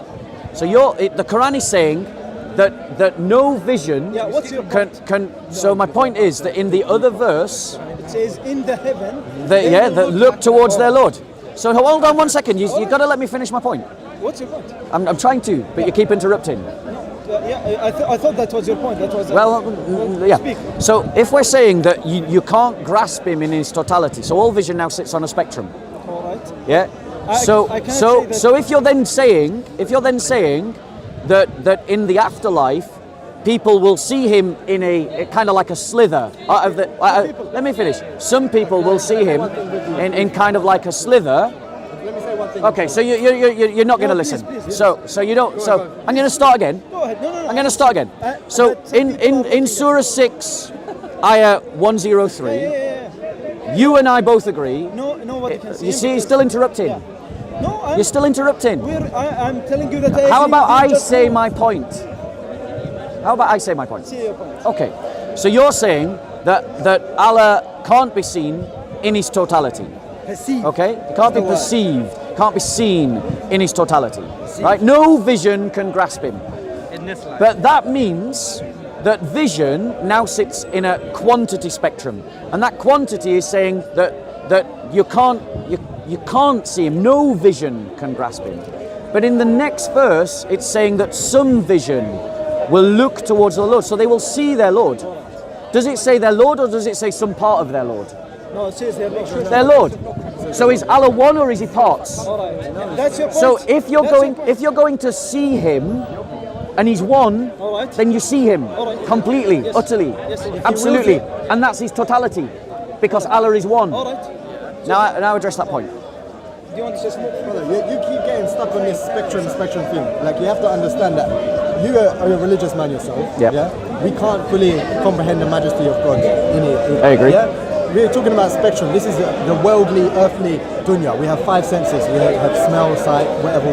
So the Quran is saying that no vision Yeah, what's your can. So my point is that in the other verse, It says in the heaven. that look towards their Lord. So hold on 1 second. You got to let me finish my point. What's your point? I'm trying to, but you keep interrupting. I thought that was your point. That was Yeah. Speak. So if we're saying that you can't grasp him in his totality, so all vision now sits on a spectrum. All right. Yeah. I So cannot say that- so if you're then saying that in the afterlife people will see him in a kind of like a slither out of the. Let me finish. Some people will see him in kind of like a slither. Let me say one thing. Okay, so you're not going to listen. please. So you don't. So I'm going to start again. Go ahead. No. I'm going to start again. So but some people in Surah 6, Ayah 103, you and I both agree. Nobody can see You him see, he's because- still interrupting. Yeah. No, You're still interrupting. I'm telling you that. I How agree about with you I just say now. my point? How about I say my point? See your point. Okay, so you're saying that Allah can't be seen in his totality. Perceive. Okay, it can't be perceived, can't be seen in his totality. Right? No vision can grasp him. In this life. But that means that vision now sits in a quantity spectrum, and that quantity is saying that you can't see him. No vision can grasp him. But in the next verse, it's saying that some vision will look towards the Lord, so they will see their Lord. Does it say their Lord, or does it say some part of their Lord? No, it says Their Lord. So is Allah one, or is he parts? All right. That's your point. So if you're That's your going point. if you're going to see him and he's one, All right. then you see him All right. completely, Yes. utterly, Yes, if you will absolutely, do. and that's his totality, because Allah is one. All right. Now address that point. Do you want to say something? Brother, you keep getting stuck on this spectrum thing. Like, you have to understand that you are a religious man yourself. Yep. Yeah. We can't fully comprehend the majesty of God. I agree. Yeah. We're talking about spectrum. This is the worldly, earthly dunya. We have 5 senses. We have smell, sight, whatever.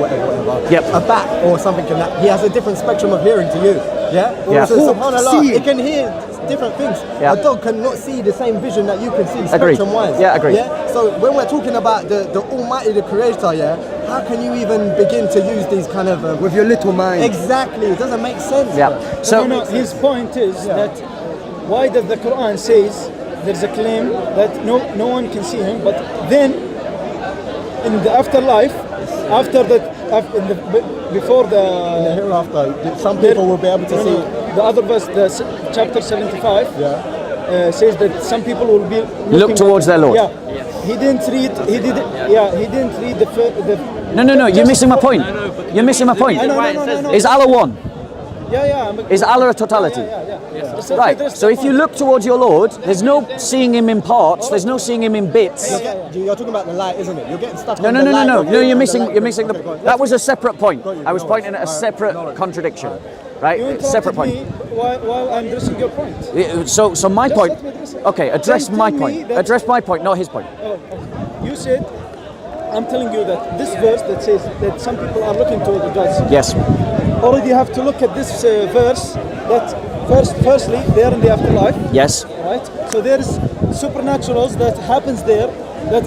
Yep. A bat or something can that. He has a different spectrum of hearing to you. Yeah. Yeah. So subhanallah, See. it can hear different things. Yeah. A dog cannot see the same vision that you can see Agreed. spectrum-wise. Yeah, agreed. Yeah. So when we're talking about the Almighty, the Creator, yeah, how can you even begin to use these kind of With your little mind. exactly? It doesn't make sense. Yeah. So no, his point is that why does the Quran says there's a claim that no one can see him, but then in the afterlife, before In the hereafter, some people will be able to see. the other verse, chapter 75, says that some people will be Look looking towards their Lord. Yeah, he didn't read. He didn't read the. no, you're missing my point. You're missing my point. No. Is Allah one? Yeah. Is Allah a totality? Yeah. Right. So if you look towards your Lord, there's no seeing him in parts. There's no seeing him in bits. You're talking about the light, isn't it? You're getting stuck. No. on the light of You're the missing. light. You're missing the. Okay, go on. That was a separate point. Got you. I was No pointing worries. at a separate contradiction, right? You Separate interrupted point. me while I'm addressing your point. So my Just point. let me address it. Okay, address Then my tell me point. that- Address my point, not his point. You said, I'm telling you that this verse that says that some people are looking toward the gods. Yes. Already you have to look at this verse that firstly they are in the afterlife, Yes. right? So there is supernaturals that happens there that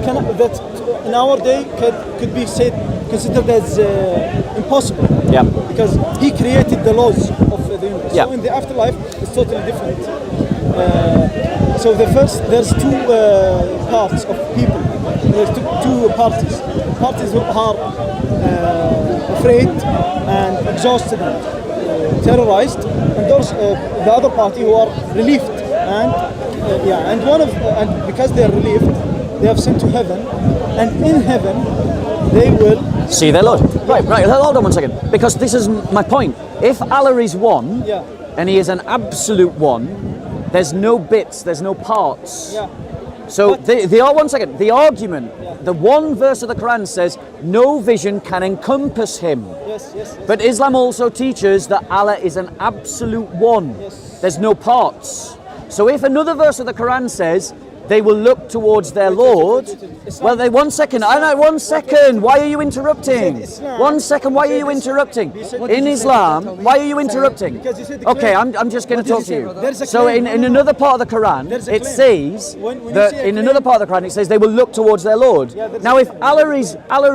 in our day could be considered as impossible. Yeah. Because he created the laws of the universe. Yeah. So in the afterlife, it's totally different. So there's two parts of people. There's two parties. Parties who are afraid and exhausted and terrorized, and those the other party who are relieved and because they are relieved, they have sent to heaven, and in heaven they will. See their Lord. Right. Hold on 1 second. Because this is my point. If Allah is one, Yeah. and He is an absolute one, there's no bits, there's no parts. Yeah. So the argument, the one verse of the Quran says, no vision can encompass Him. Yes. But Islam also teaches that Allah is an absolute one. Yes. There's no parts. So if another verse of the Quran says they will look towards their Lord, well, one second. Why are you interrupting? Islam. 1 second. Why are you interrupting? In Islam, why are you interrupting? Because you said the Okay, claim. I'm just going to talk to you. There's a So claim. in another part of the Quran, There's a it claim. says When you that say a in claim- another part of the Quran it says they will look towards their Lord. Yeah, there's Now, a if Allah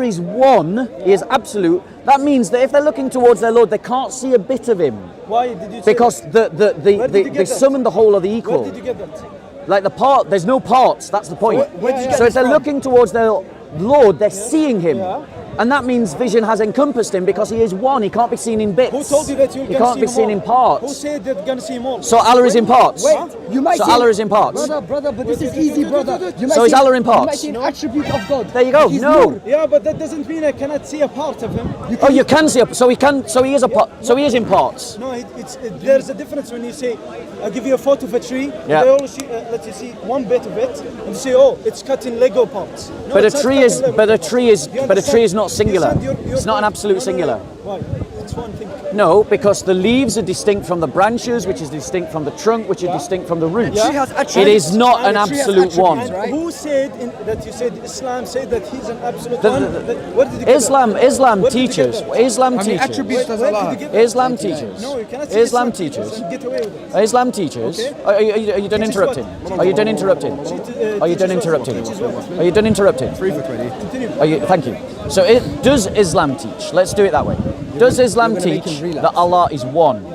is one, He is absolute. That means that if they're looking towards their Lord, they can't see a bit of Him Why did you say because that? the Where did you get that? sum and the whole are the Where equal. did you get that? Like the part, there's no parts. That's the point. Where did you get So if this they're from? looking towards their Lord, they're seeing Him. Yeah. And that means vision has encompassed him because he is one. He can't be seen in bits. Who told you that you're He gonna can't see be him seen all? in parts. Who said that you're gonna see him all? So Allah is in parts. Wait, you might So say, Allah is in parts. brother, but this is easy, brother. You might So is say- Allah in You might parts? say an attribute of God. There you go. He's No. Nur. Yeah, but that doesn't mean I cannot see a part of him. Oh, you can see. So he can. So he is a part. So he is in parts. No, there's a difference when you say, I give you a photo of a tree, Yeah. they only see, let you see one bit of it, and you say, oh, it's cut in Lego parts. No, But a it's not tree cut is. in Lego But a parts. tree is. You But a tree is understand? not singular. You said your It's not an point- absolute no. singular. Why? It's one thing. No, because the leaves are distinct from the branches, which is distinct from the trunk, which is distinct from the roots. Tree has It attributes. is not an And a tree has absolute one. attributes, right? Who said that you said Islam said that he's an absolute The- one? the- Where did you get Islam that? Islam Where did you get teaches. that? Islam How many teaches. attributes does Where did Allah you have? get that? Islam teaches. No, you cannot say Islam teaches. and get away with it. Islam teaches. Okay. Are you done Teaches interrupting? what? Are you done interrupting? Are you done Teaches what? interrupting? Teaches what? Are you done interrupting? 3 for 20. Continue. Are you? Thank you. So, does Islam teach? Let's do it that way. Does Islam gonna make teach him relapse. that Allah is one?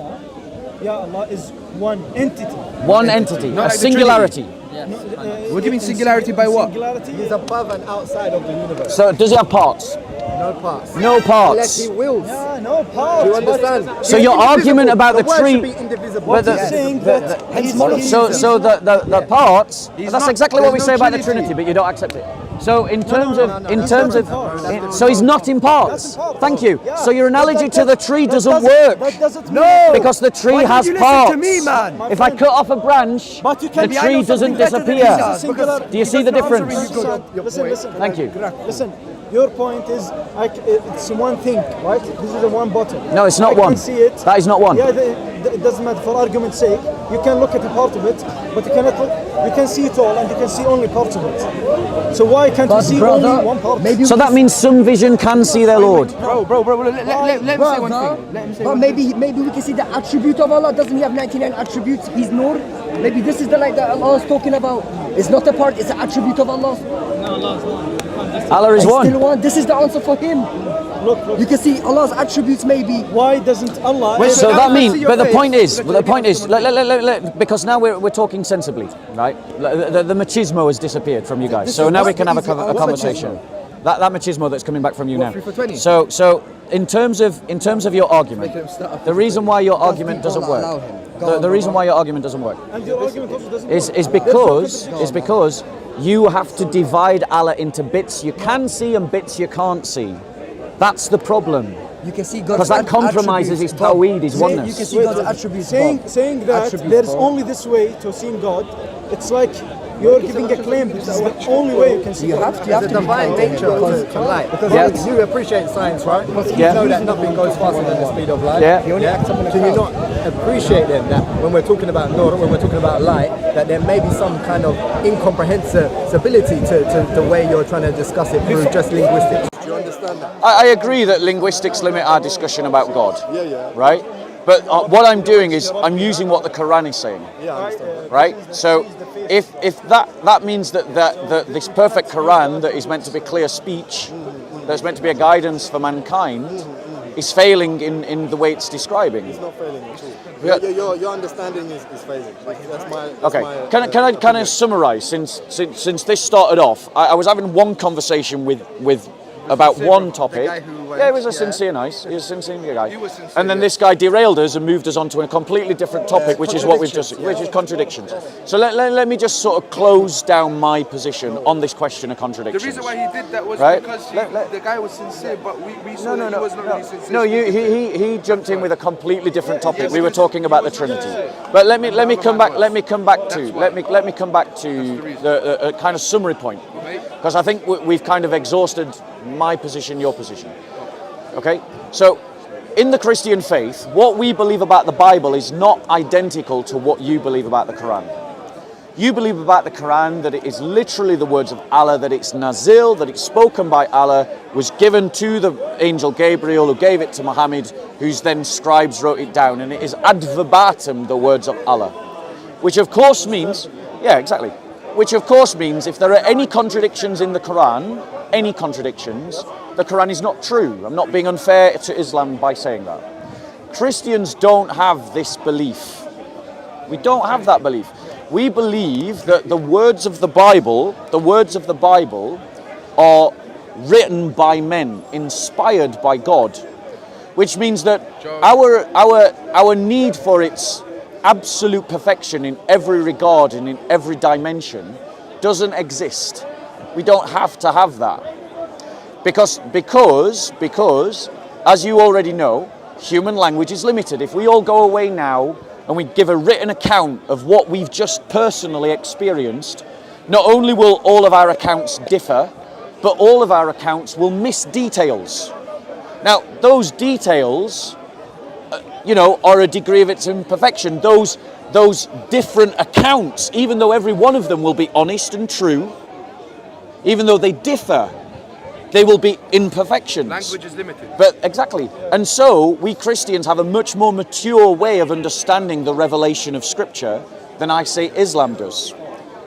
Yeah, Allah is one entity. One entity, Not a like the singularity. What do you mean singularity by what? Singularity. He's above and outside of the universe. So, does he have parts? No parts. No Unless parts. he wills. Yeah, no parts. Do you understand? So He's your indivisible. argument about the word tree- should be indivisible. But the- He's saying that he's So the parts. That's not- exactly what we there's say no about the Trinity. Trinity, but you don't accept it. So in terms no, of no, in that's terms not of in parts. That's in so he's not in parts. That's in parts. Thank you. Yeah. So your analogy to the tree that doesn't doesn't- work. that doesn't no, mean- because the tree Why did has you listen parts. to me, man? If I cut off a branch, But you the can tree doesn't disappear. Do you see the difference? Listen. Thank you. Listen, your point is it's one thing, right? This is a one bottle. No, it's not I can one. see it. That is not one. Yeah, it doesn't matter. For argument's sake, you can look at a part of it, but you cannot. You can see it all, and you can see only parts of it. So why can't you see only one part? maybe So that means some vision can see their Lord. Bro, let me say one thing. Let him say But one thing. maybe we can see the attribute of Allah. Doesn't he have 99 attributes? He's Nur. Maybe this is the light that Allah is talking about. It's not a part, it's an attribute of Allah. Allah is He's one. still one. This is the answer for him. Look. You can see Allah's attributes maybe. Why doesn't Allah? Wait, So Now that let's means, see your but the face. point is, Let's well, the take point it is, from because now we're talking sensibly, right? The machismo has disappeared from you guys, so now we can have a conversation. That machismo that's coming back from you now. 3 for 20? So in terms of your argument, the reason why your argument doesn't Allah allow work, him. the reason why your argument doesn't work And your argument also doesn't is work. because you have to divide Allah into bits you can see and bits you can't see. That's the problem. You can see God's Because that compromises his attributes. Tawhid, his You oneness. can see God's attributes. Saying that Attributes, there's Bob. only this way to see God, it's like you're giving a claim. This is the only way you can see You God. have to The divine be nature to light. Because Yeah. you appreciate science, right? Yeah. You know that nothing goes faster than the speed of light. Yeah. Can you not appreciate then that when we're talking about nur, when we're talking about light, that there may be some kind of incomprehensibility to the way you're trying to discuss it through just linguistics? Do you understand that? I agree that linguistics limit our discussion about God. Right? But what I'm doing is I'm using what the Quran is saying. Right? So if that means that this perfect Quran that is meant to be clear speech, that's meant to be a guidance for mankind, is failing in the way it's describing. It's not failing at all. Yeah. Your understanding is failing. That's my. Okay. Can I summarise? Since this started off, I was having one conversation with about one topic. guy who went, Yeah, he was a yeah. sincere nice. He was a sincere guy. He was sincere, And then yeah. this guy derailed us and moved us on to a completely different topic, which is what we've just, which is contradictions. So let me just sort of close down my position on this question of The contradictions. reason why he did that was Right? because Let- the guy was sincere, but we saw that he was not really sincere. No, he jumped in with a completely different topic. We were talking about the Trinity, but let me come back to the kind of summary point, because I think we've kind of exhausted my position, your position. Okay, so in the Christian faith, what we believe about the Bible is not identical to what you believe about the Quran. You believe about the Quran that it is literally the words of Allah, that it's Nazil, that it's spoken by Allah, was given to the angel Gabriel, who gave it to Muhammad, whose then scribes wrote it down, and it is ad verbatim the words of Allah. Which of course means, yeah, exactly. Which of course means if there are any contradictions in the Quran, any contradictions, the Quran is not true. I'm not being unfair to Islam by saying that. Christians don't have this belief. We don't have that belief. We believe that the words of the Bible are written by men, inspired by God, which means that our need for its absolute perfection in every regard and in every dimension doesn't exist. We don't have to have that. Because as you already know, human language is limited. If we all go away now and we give a written account of what we've just personally experienced, not only will all of our accounts differ, but all of our accounts will miss details. Now, those details, are a degree of its imperfection. Those different accounts, even though every one of them will be honest and true, even though they differ, they will be imperfections. Language is limited. But exactly. And so we Christians have a much more mature way of understanding the revelation of Scripture than I say Islam does.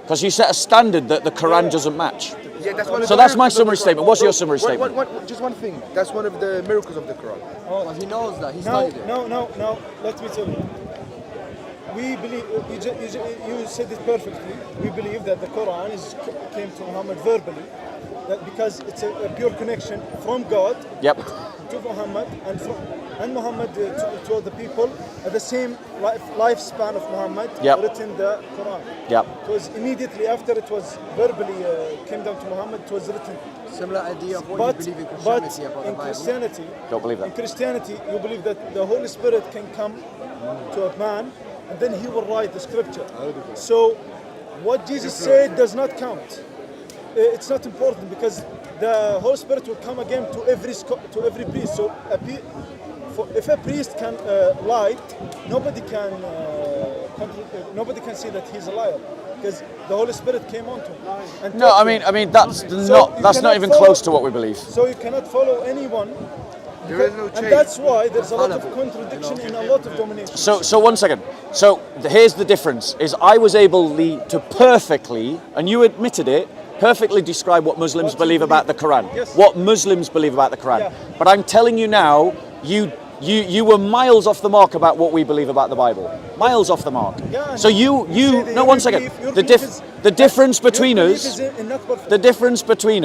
Because you set a standard that the Quran doesn't match. Yeah, that's one of So the that's my miracles of summary the Quran. statement. What's your summary statement? Just one thing. That's one of the miracles of the Quran. Well, he knows that. He No, studied it. no. Let me tell you. We believe, you said it perfectly. We believe that the Quran came to Muhammad verbally, that because it's a pure connection from God Yep. to Muhammad, and Muhammad to the people at the same lifespan of Muhammad, Yep. written the Quran. Yep. It was immediately after it was verbally came down to Muhammad, it was written. Similar idea of what But, you believe in but Christianity about the in Bible. Christianity, Don't believe in that. Christianity, you believe that the Holy Spirit can come to a man and then he will write the scripture. So what Jesus said does not count. It's not important because the Holy Spirit will come again to every priest. So if a priest can lie, nobody can say that he's a liar because the Holy Spirit came onto him. And No, taught I him. mean that's So not you cannot even follow- close to what we believe. So you cannot follow anyone. There is no And change. that's why there's a lot of contradiction in a lot of domination. So 1 second. So here's the difference: is I was able to perfectly, and you admitted it, perfectly describe what Muslims What you believe about the believe. Quran. Yes. What Muslims believe about the Quran. Yeah. But I'm telling you now, you were miles off the mark about what we believe about the Bible. Miles off the mark. Yeah, So say you that no your 1 second. belief- your The belief is- the difference your between belief us. is in not perfect. The difference between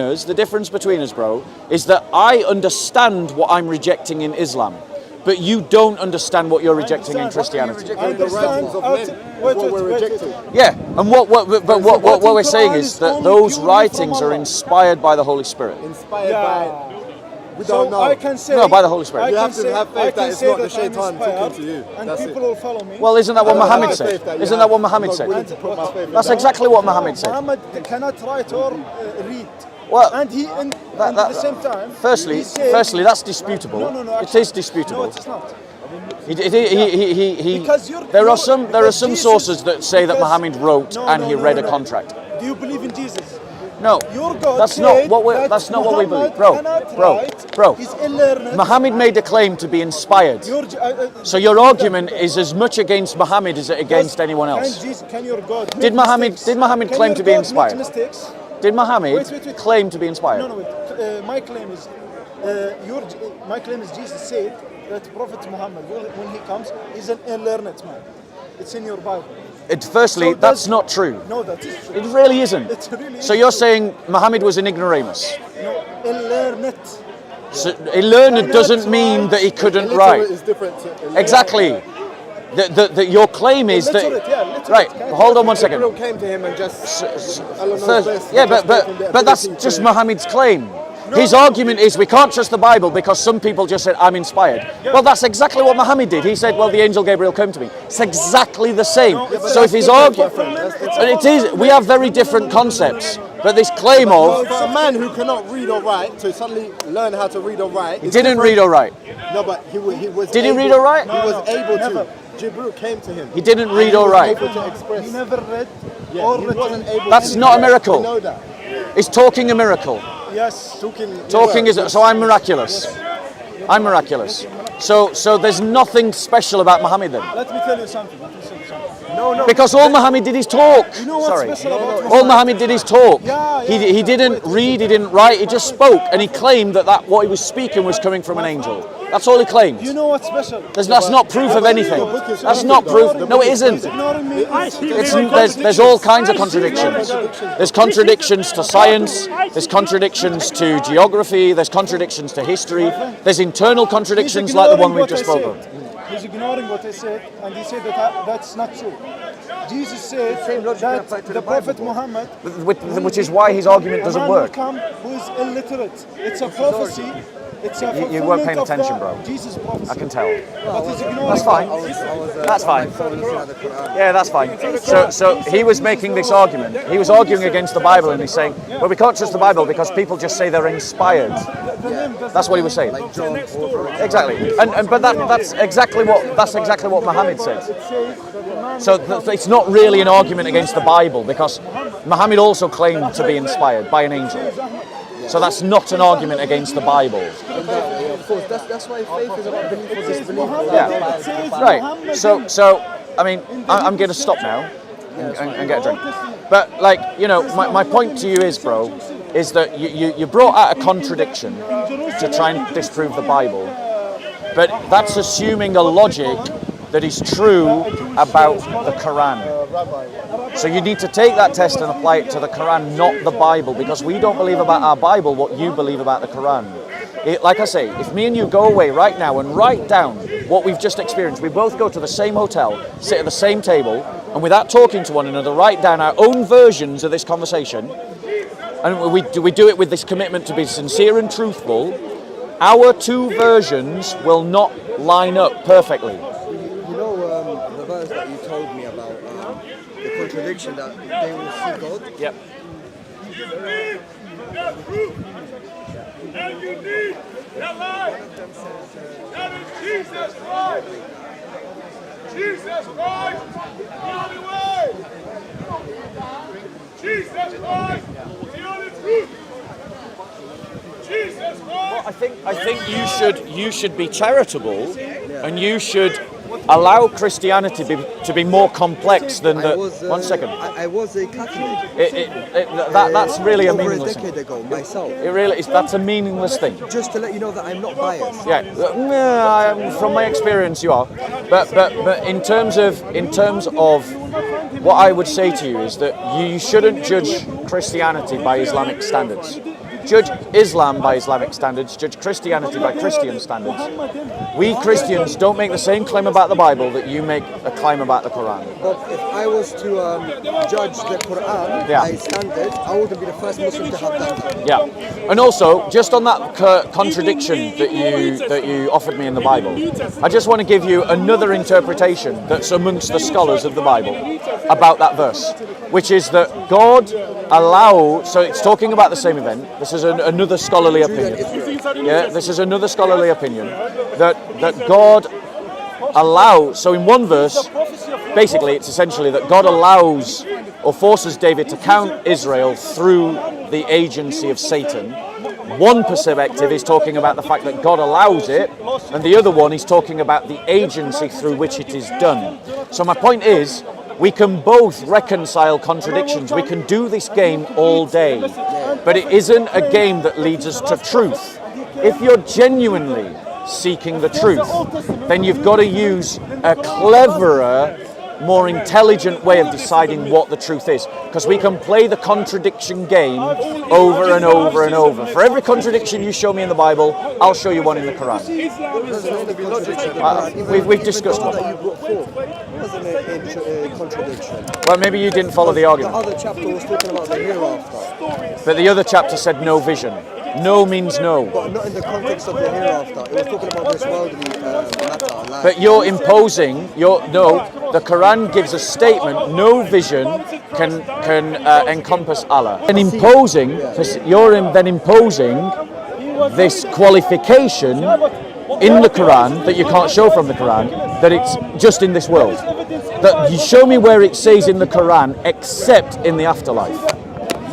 us, bro, is that I understand what I'm rejecting in Islam, but you don't understand what you're rejecting in Christianity. I understand. Wait. Yeah, and what we're saying is that only those purely writings from are Allah. inspired by the Holy Spirit. Inspired by. We So don't know. I can say No, by the Holy Spirit. I You can have to say- have faith I can that it's say not the that I'm shaitan inspired talking to you. and That's people it. will follow me. Well, isn't that what I don't Muhammad have said? faith that you Isn't have. that what Muhammad I'm not said? willing to put my faith in That's that. exactly what Muhammad said. Muhammad cannot write or read. Well, and at the same time, Firstly, he said, that's disputable. No, It actually, is disputable. No, it's not. Because There are some Jesus- sources that say that because- Muhammad wrote No, and no, he no, read no, a no. contract. Do you believe in Jesus? No, Your God that's said not what we that that's not what we Muhammad believe, cannot bro. write, he's unlearned. Muhammad made a claim to be inspired. So your argument is as much against Muhammad as against anyone else. Can your God Did make Muhammad mistakes? claim Can to be your God inspired? make mistakes? Did Muhammad Wait. claim to be inspired? No, wait. My claim is, my claim is Jesus said that Prophet Muhammad, when he comes, is an unlearned man. It's in your Bible. Firstly, So that's does- not true. No, that is true. It really isn't. It really So is you're true. saying Muhammad was an ignoramus. No, unlearned. So learned doesn't mean that he couldn't write. It's different. Exactly. Your claim is that. Literate, yeah, literate. Right. Hold on 1 second. Jibril came to him and just. Allah knows First, best, yeah, he just gave him the but that's ability just to- Muhammad's claim. His argument is we can't trust the Bible because some people just said, I'm inspired. Well, that's exactly what Muhammad did. He said, well, the angel Gabriel came to me. It's exactly the same. So if his argument, and it is, we have very different concepts. But this claim of, For a man who cannot read or write to suddenly learn how to read or write. he didn't read or write. No, but he was. Did he able- read or write? He was able never. to. Jibril came to him. He didn't read He or was write. able to express. He never read Yeah, or he written. wasn't able. That's to not a express. miracle. We know that. Is talking a miracle? Yes. Talking is, so I'm miraculous. I'm miraculous. So there's nothing special about Muhammad then. Let me tell you something. Because all Muhammad did is talk. You know what's Sorry. special about All Muhammad did is talk. Yeah, He didn't read, he didn't write, he just spoke. And he claimed that what he was speaking was coming from an angel. That's all he claimed. You know what's special? That's not proof of anything. That's not proof. No, it isn't. There's all kinds of contradictions. There's contradictions to science, there's contradictions to geography, there's contradictions to history, there's internal contradictions like the one we've just spoken of. He's ignoring what I said, and he said that that's not true. Jesus said that the Prophet Muhammad, Which is why his argument doesn't work. come who is illiterate. It's a prophecy. It's a You weren't paying fulfillment of attention, the bro. Jesus prophecy. I can tell. But he's ignoring That's fine. That's fine. Yeah, that's fine. So he was making this argument. He was arguing against the Bible, and he's saying, well, we can't trust the Bible because people just say they're inspired. That's what he was saying. Exactly. But that's exactly what Muhammad said. So it's not really an argument against the Bible because Muhammad also claimed to be inspired by an angel. So that's not an argument against the Bible. Of course, that's why faith is about belief or disbelief. Yeah. Right. So I mean, I'm going to stop now and get a drink. But like, you know, my point to you is, bro, is that you brought out a contradiction to try and disprove the Bible, but that's assuming a logic that is true about the Quran. So you need to take that test and apply it to the Quran, not the Bible, because we don't believe about our Bible what you believe about the Quran. Like I say, if me and you go away right now and write down what we've just experienced, we both go to the same hotel, sit at the same table, and without talking to one another, write down our own versions of this conversation, and we do it with this commitment to be sincere and truthful, our two versions will not line up perfectly. You know the verse that you told me about, the contradiction that they will see God? Yep. And you need that life. That is Jesus Christ. Jesus Christ, the only way. Jesus Christ, the only truth. Jesus Christ. I think you should be charitable, and you should allow Christianity to be more complex than the. One second. I was a Catholic. That's really a over meaningless a decade thing. ago myself. It really is. That's a meaningless thing. Just to let you know that I'm not biased. Yeah, from my experience, you are. But in terms of what I would say to you is that you shouldn't judge Christianity by Islamic standards. Judge Islam by Islamic standards, judge Christianity by Christian standards. We Christians don't make the same claim about the Bible that you make a claim about the Quran. But if I was to judge the Quran by standards, I wouldn't be the first Muslim to have done that. Yeah, and also just on that contradiction that you offered me in the Bible, I just want to give you another interpretation that's amongst the scholars of the Bible about that verse, which is that God so it's talking about the same event. This is another scholarly opinion. Yeah, this is another scholarly opinion that God allows. So in one verse, basically, it's essentially that God allows or forces David to count Israel through the agency of Satan. One perspective is talking about the fact that God allows it, and the other one is talking about the agency through which it is done. So my point is, we can both reconcile contradictions. We can do this game all day, but it isn't a game that leads us to truth. If you're genuinely seeking the truth, then you've got to use a cleverer, more intelligent way of deciding what the truth is, because we can play the contradiction game over and over and over. For every contradiction you show me in the Bible, I'll show you one in the Quran. We've discussed one. Wasn't a contradiction. Well, maybe you didn't follow the argument. The other chapter was talking about the hereafter. But the other chapter said no vision. No means no. But not in the context of the hereafter. It was talking about this worldly matter. But you're imposing. The Quran gives a statement. No vision can encompass Allah. And you're then imposing this qualification in the Quran that you can't show from the Quran, that it's just in this world. That you show me where it says in the Quran, except in the afterlife.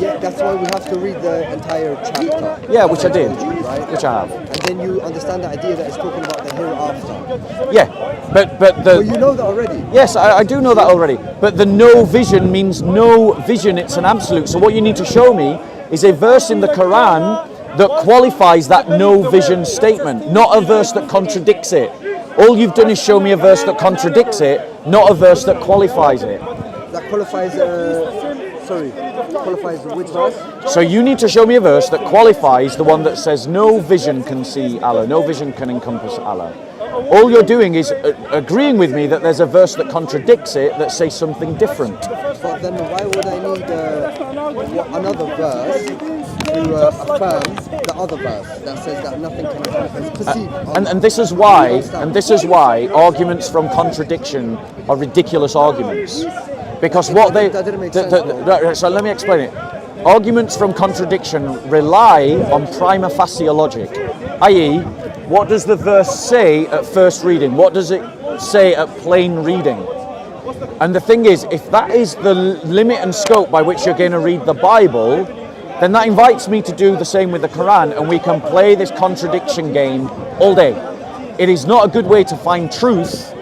Yeah, that's why we have to read the entire chapter. Yeah, which I did, Right? which I have. And then you understand the idea that it's talking about the hereafter. Yeah, but Well, you know that already. yes, I do know that already. But the no vision means no vision. It's an absolute. So what you need to show me is a verse in the Quran that qualifies that no vision statement, not a verse that contradicts it. All you've done is show me a verse that contradicts it, not a verse that qualifies it. That qualifies, qualifies which verse? So you need to show me a verse that qualifies the one that says no vision can see Allah, no vision can encompass Allah. All you're doing is agreeing with me that there's a verse that contradicts it that says something different. But then why would I need another verse to affirm the other verse that says that nothing can perceive? And this is why arguments from contradiction are ridiculous arguments. Because what they that didn't make sense, so let me explain it. Arguments from contradiction rely on prima facie logic, i.e., what does the verse say at first reading? What does it say at plain reading? And the thing is, if that is the limit and scope by which you're going to read the Bible, then that invites me to do the same with the Quran, and we can play this contradiction game all day. It is not a good way to find truth.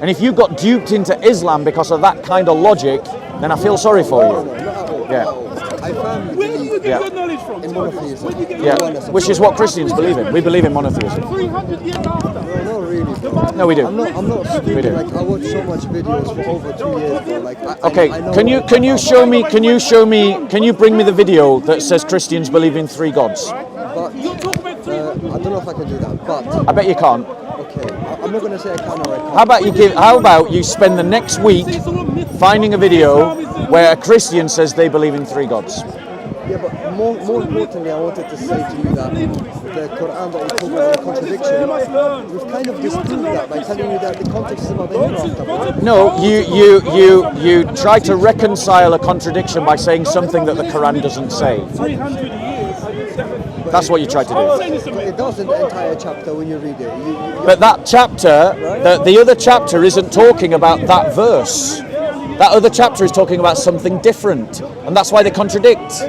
And if you got duped into Islam because of that kind of logic, then I feel sorry for you. Yeah. I firmly believe in monotheism. Yeah. Which is what Christians believe in. We believe in monotheism. No, really. No, we do. I'm not stupid. We do. Like, I watch so much videos for over 2 years, bro. Like, Okay, I know can you bring me the video that says Christians believe in 3 gods? But I don't know if I can do that. But I bet you can't. okay, I'm not gonna say I can or I can't. How about you spend the next week finding a video where a Christian says they believe in 3 gods? Yeah, but more importantly, I wanted to say to you that the Quran that you talk about the contradiction, we've kind of disproved that by telling you that the context is about the hereafter. No, you try to reconcile a contradiction by saying something that the Quran doesn't say. That's what you try to do. It does in the entire chapter when you read it. But that chapter, the other chapter isn't talking about that verse. That other chapter is talking about something different, and that's why they contradict.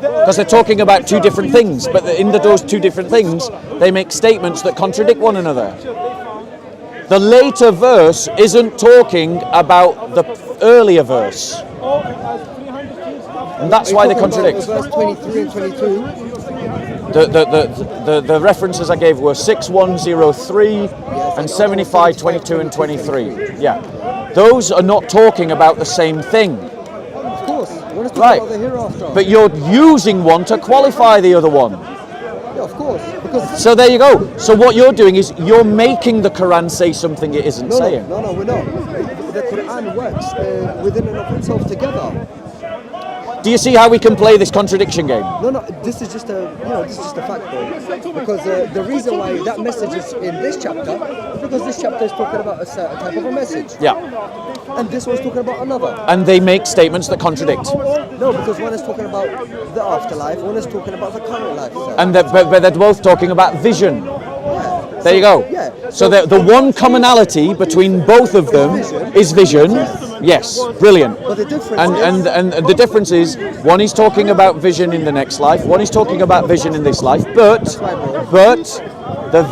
Because they're talking about 2 different things, but in those 2 different things, they make statements that contradict one another. The later verse isn't talking about the earlier verse, and that's why they contradict. Verse 23 and 22. The references I gave were 6103 and 75, 22 and 23. Yeah. Those are not talking about the same thing. Of course. What is talking Right. about the hereafter? But you're using one to qualify the other one. Yeah, of course. Because So there you go. So what you're doing is you're making the Quran say something it isn't saying. no, we're not. The Quran works within and of itself together. Do you see how we can play this contradiction game? No, this is just a fact, though. Because the reason why that message is in this chapter is because this chapter is talking about a certain type of a message. Yeah. And this one's talking about another. And they make statements that contradict. No, because one is talking about the afterlife, one is talking about the current life. So. And but they're both talking about vision. There you go. Yeah. So the one commonality between both of them is vision. Yes, brilliant. But the difference And the difference is one is talking about vision in the next life, one is talking about vision in this life. But the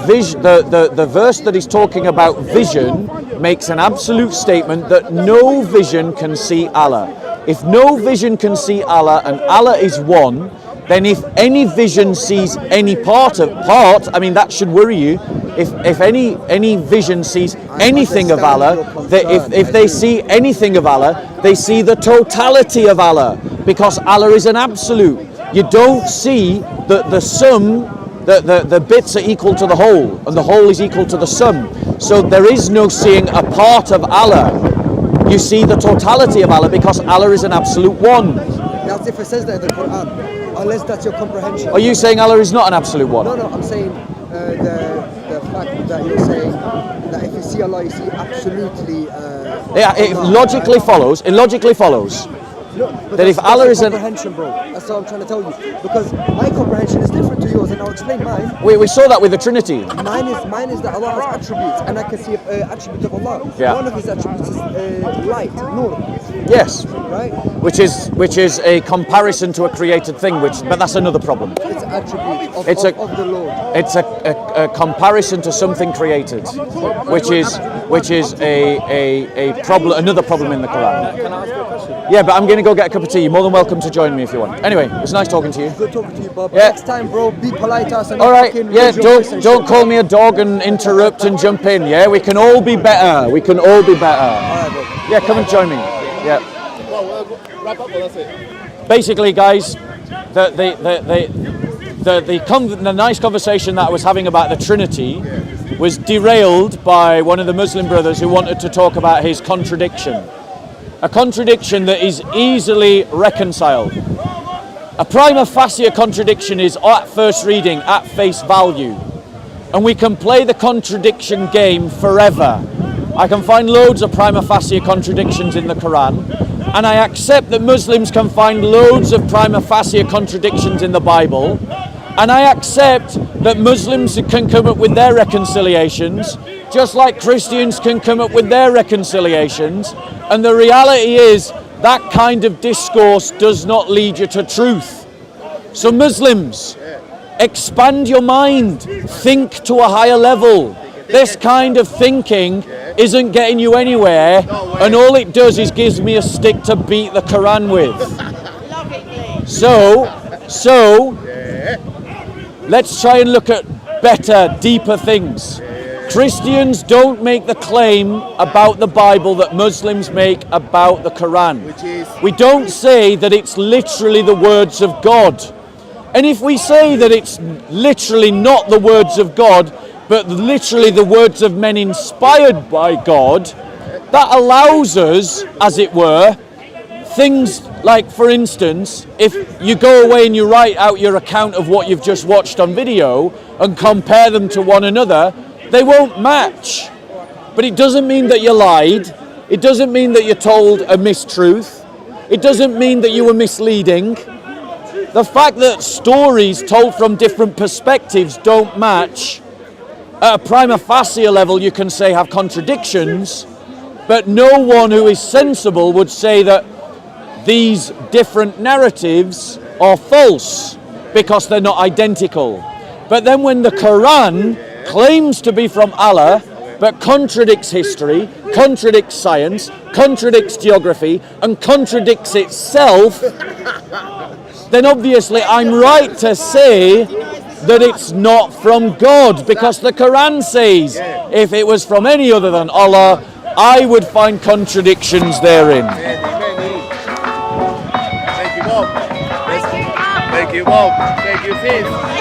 verse that is talking about vision makes an absolute statement that no vision can see Allah. If no vision can see Allah and Allah is one, then if any vision sees any part, I mean that should worry you. If any vision sees anything of Allah, if they see anything of Allah, they see the totality of Allah, because Allah is an absolute. You don't see the sum, the bits are equal to the whole, and the whole is equal to the sum. So there is no seeing a part of Allah. You see the totality of Allah because Allah is an absolute one. That's if it says that in the Quran, unless that's your comprehension. Are you saying Allah is not an absolute one? No, I'm saying the fact that you're saying that if you see Allah, you see absolutely. Yeah, it logically follows No, but That if that's Allah your isn't... comprehension, bro. That's what I'm trying to tell you. Because my comprehension is different to yours, and I'll explain mine. We saw that with the Trinity. Mine is that Allah has attributes, and I can see an attribute of Allah. Yeah. One of his attributes is light, nur. Yes. Right? Which is a comparison to a created thing, but that's another problem. It's an attribute of the Lord. It's a comparison to something created, which is a problem, another problem in the Quran. Can I ask you a question? Yeah, but I'm going to go get a cup of tea. You're more than welcome to join me if you want. Anyway, it's nice talking to you. Good talking to you, Bob. Yeah. Next time, bro, be polite to us and All not right. fucking Yeah. raise your voice and Don't shit. call me a dog and interrupt and jump in. Yeah, we can all be better. We can all be better. All right, bro. Yeah, come and join me. Yeah. Wrap up or that's it? Basically, guys, the nice conversation that I was having about the Trinity was derailed by one of the Muslim brothers who wanted to talk about his contradiction. A contradiction that is easily reconciled. A prima facie contradiction is at first reading, at face value. And we can play the contradiction game forever. I can find loads of prima facie contradictions in the Quran, and I accept that Muslims can find loads of prima facie contradictions in the Bible, and I accept that Muslims can come up with their reconciliations, just like Christians can come up with their reconciliations, and the reality is that kind of discourse does not lead you to truth. So Muslims, expand your mind, think to a higher level. This kind of thinking isn't getting you anywhere, and all it does is gives me a stick to beat the Quran with. So let's try and look at better, deeper things. Christians don't make the claim about the Bible that Muslims make about the Quran. We don't say that it's literally the words of God. And if we say that it's literally not the words of God, but literally the words of men inspired by God, that allows us, as it were, things like, for instance, if you go away and you write out your account of what you've just watched on video and compare them to one another, they won't match. But it doesn't mean that you lied. It doesn't mean that you told a mistruth. It doesn't mean that you were misleading. The fact that stories told from different perspectives don't match, at a prima facie level you can say have contradictions, but no one who is sensible would say that these different narratives are false because they're not identical. But then when the Quran claims to be from Allah but contradicts history, contradicts science, contradicts geography, and contradicts itself, then obviously I'm right to say that it's not from God, because the Quran says if it was from any other than Allah, I would find contradictions therein. Thank you, Bob. Thank you, Bob. Thank you, sis.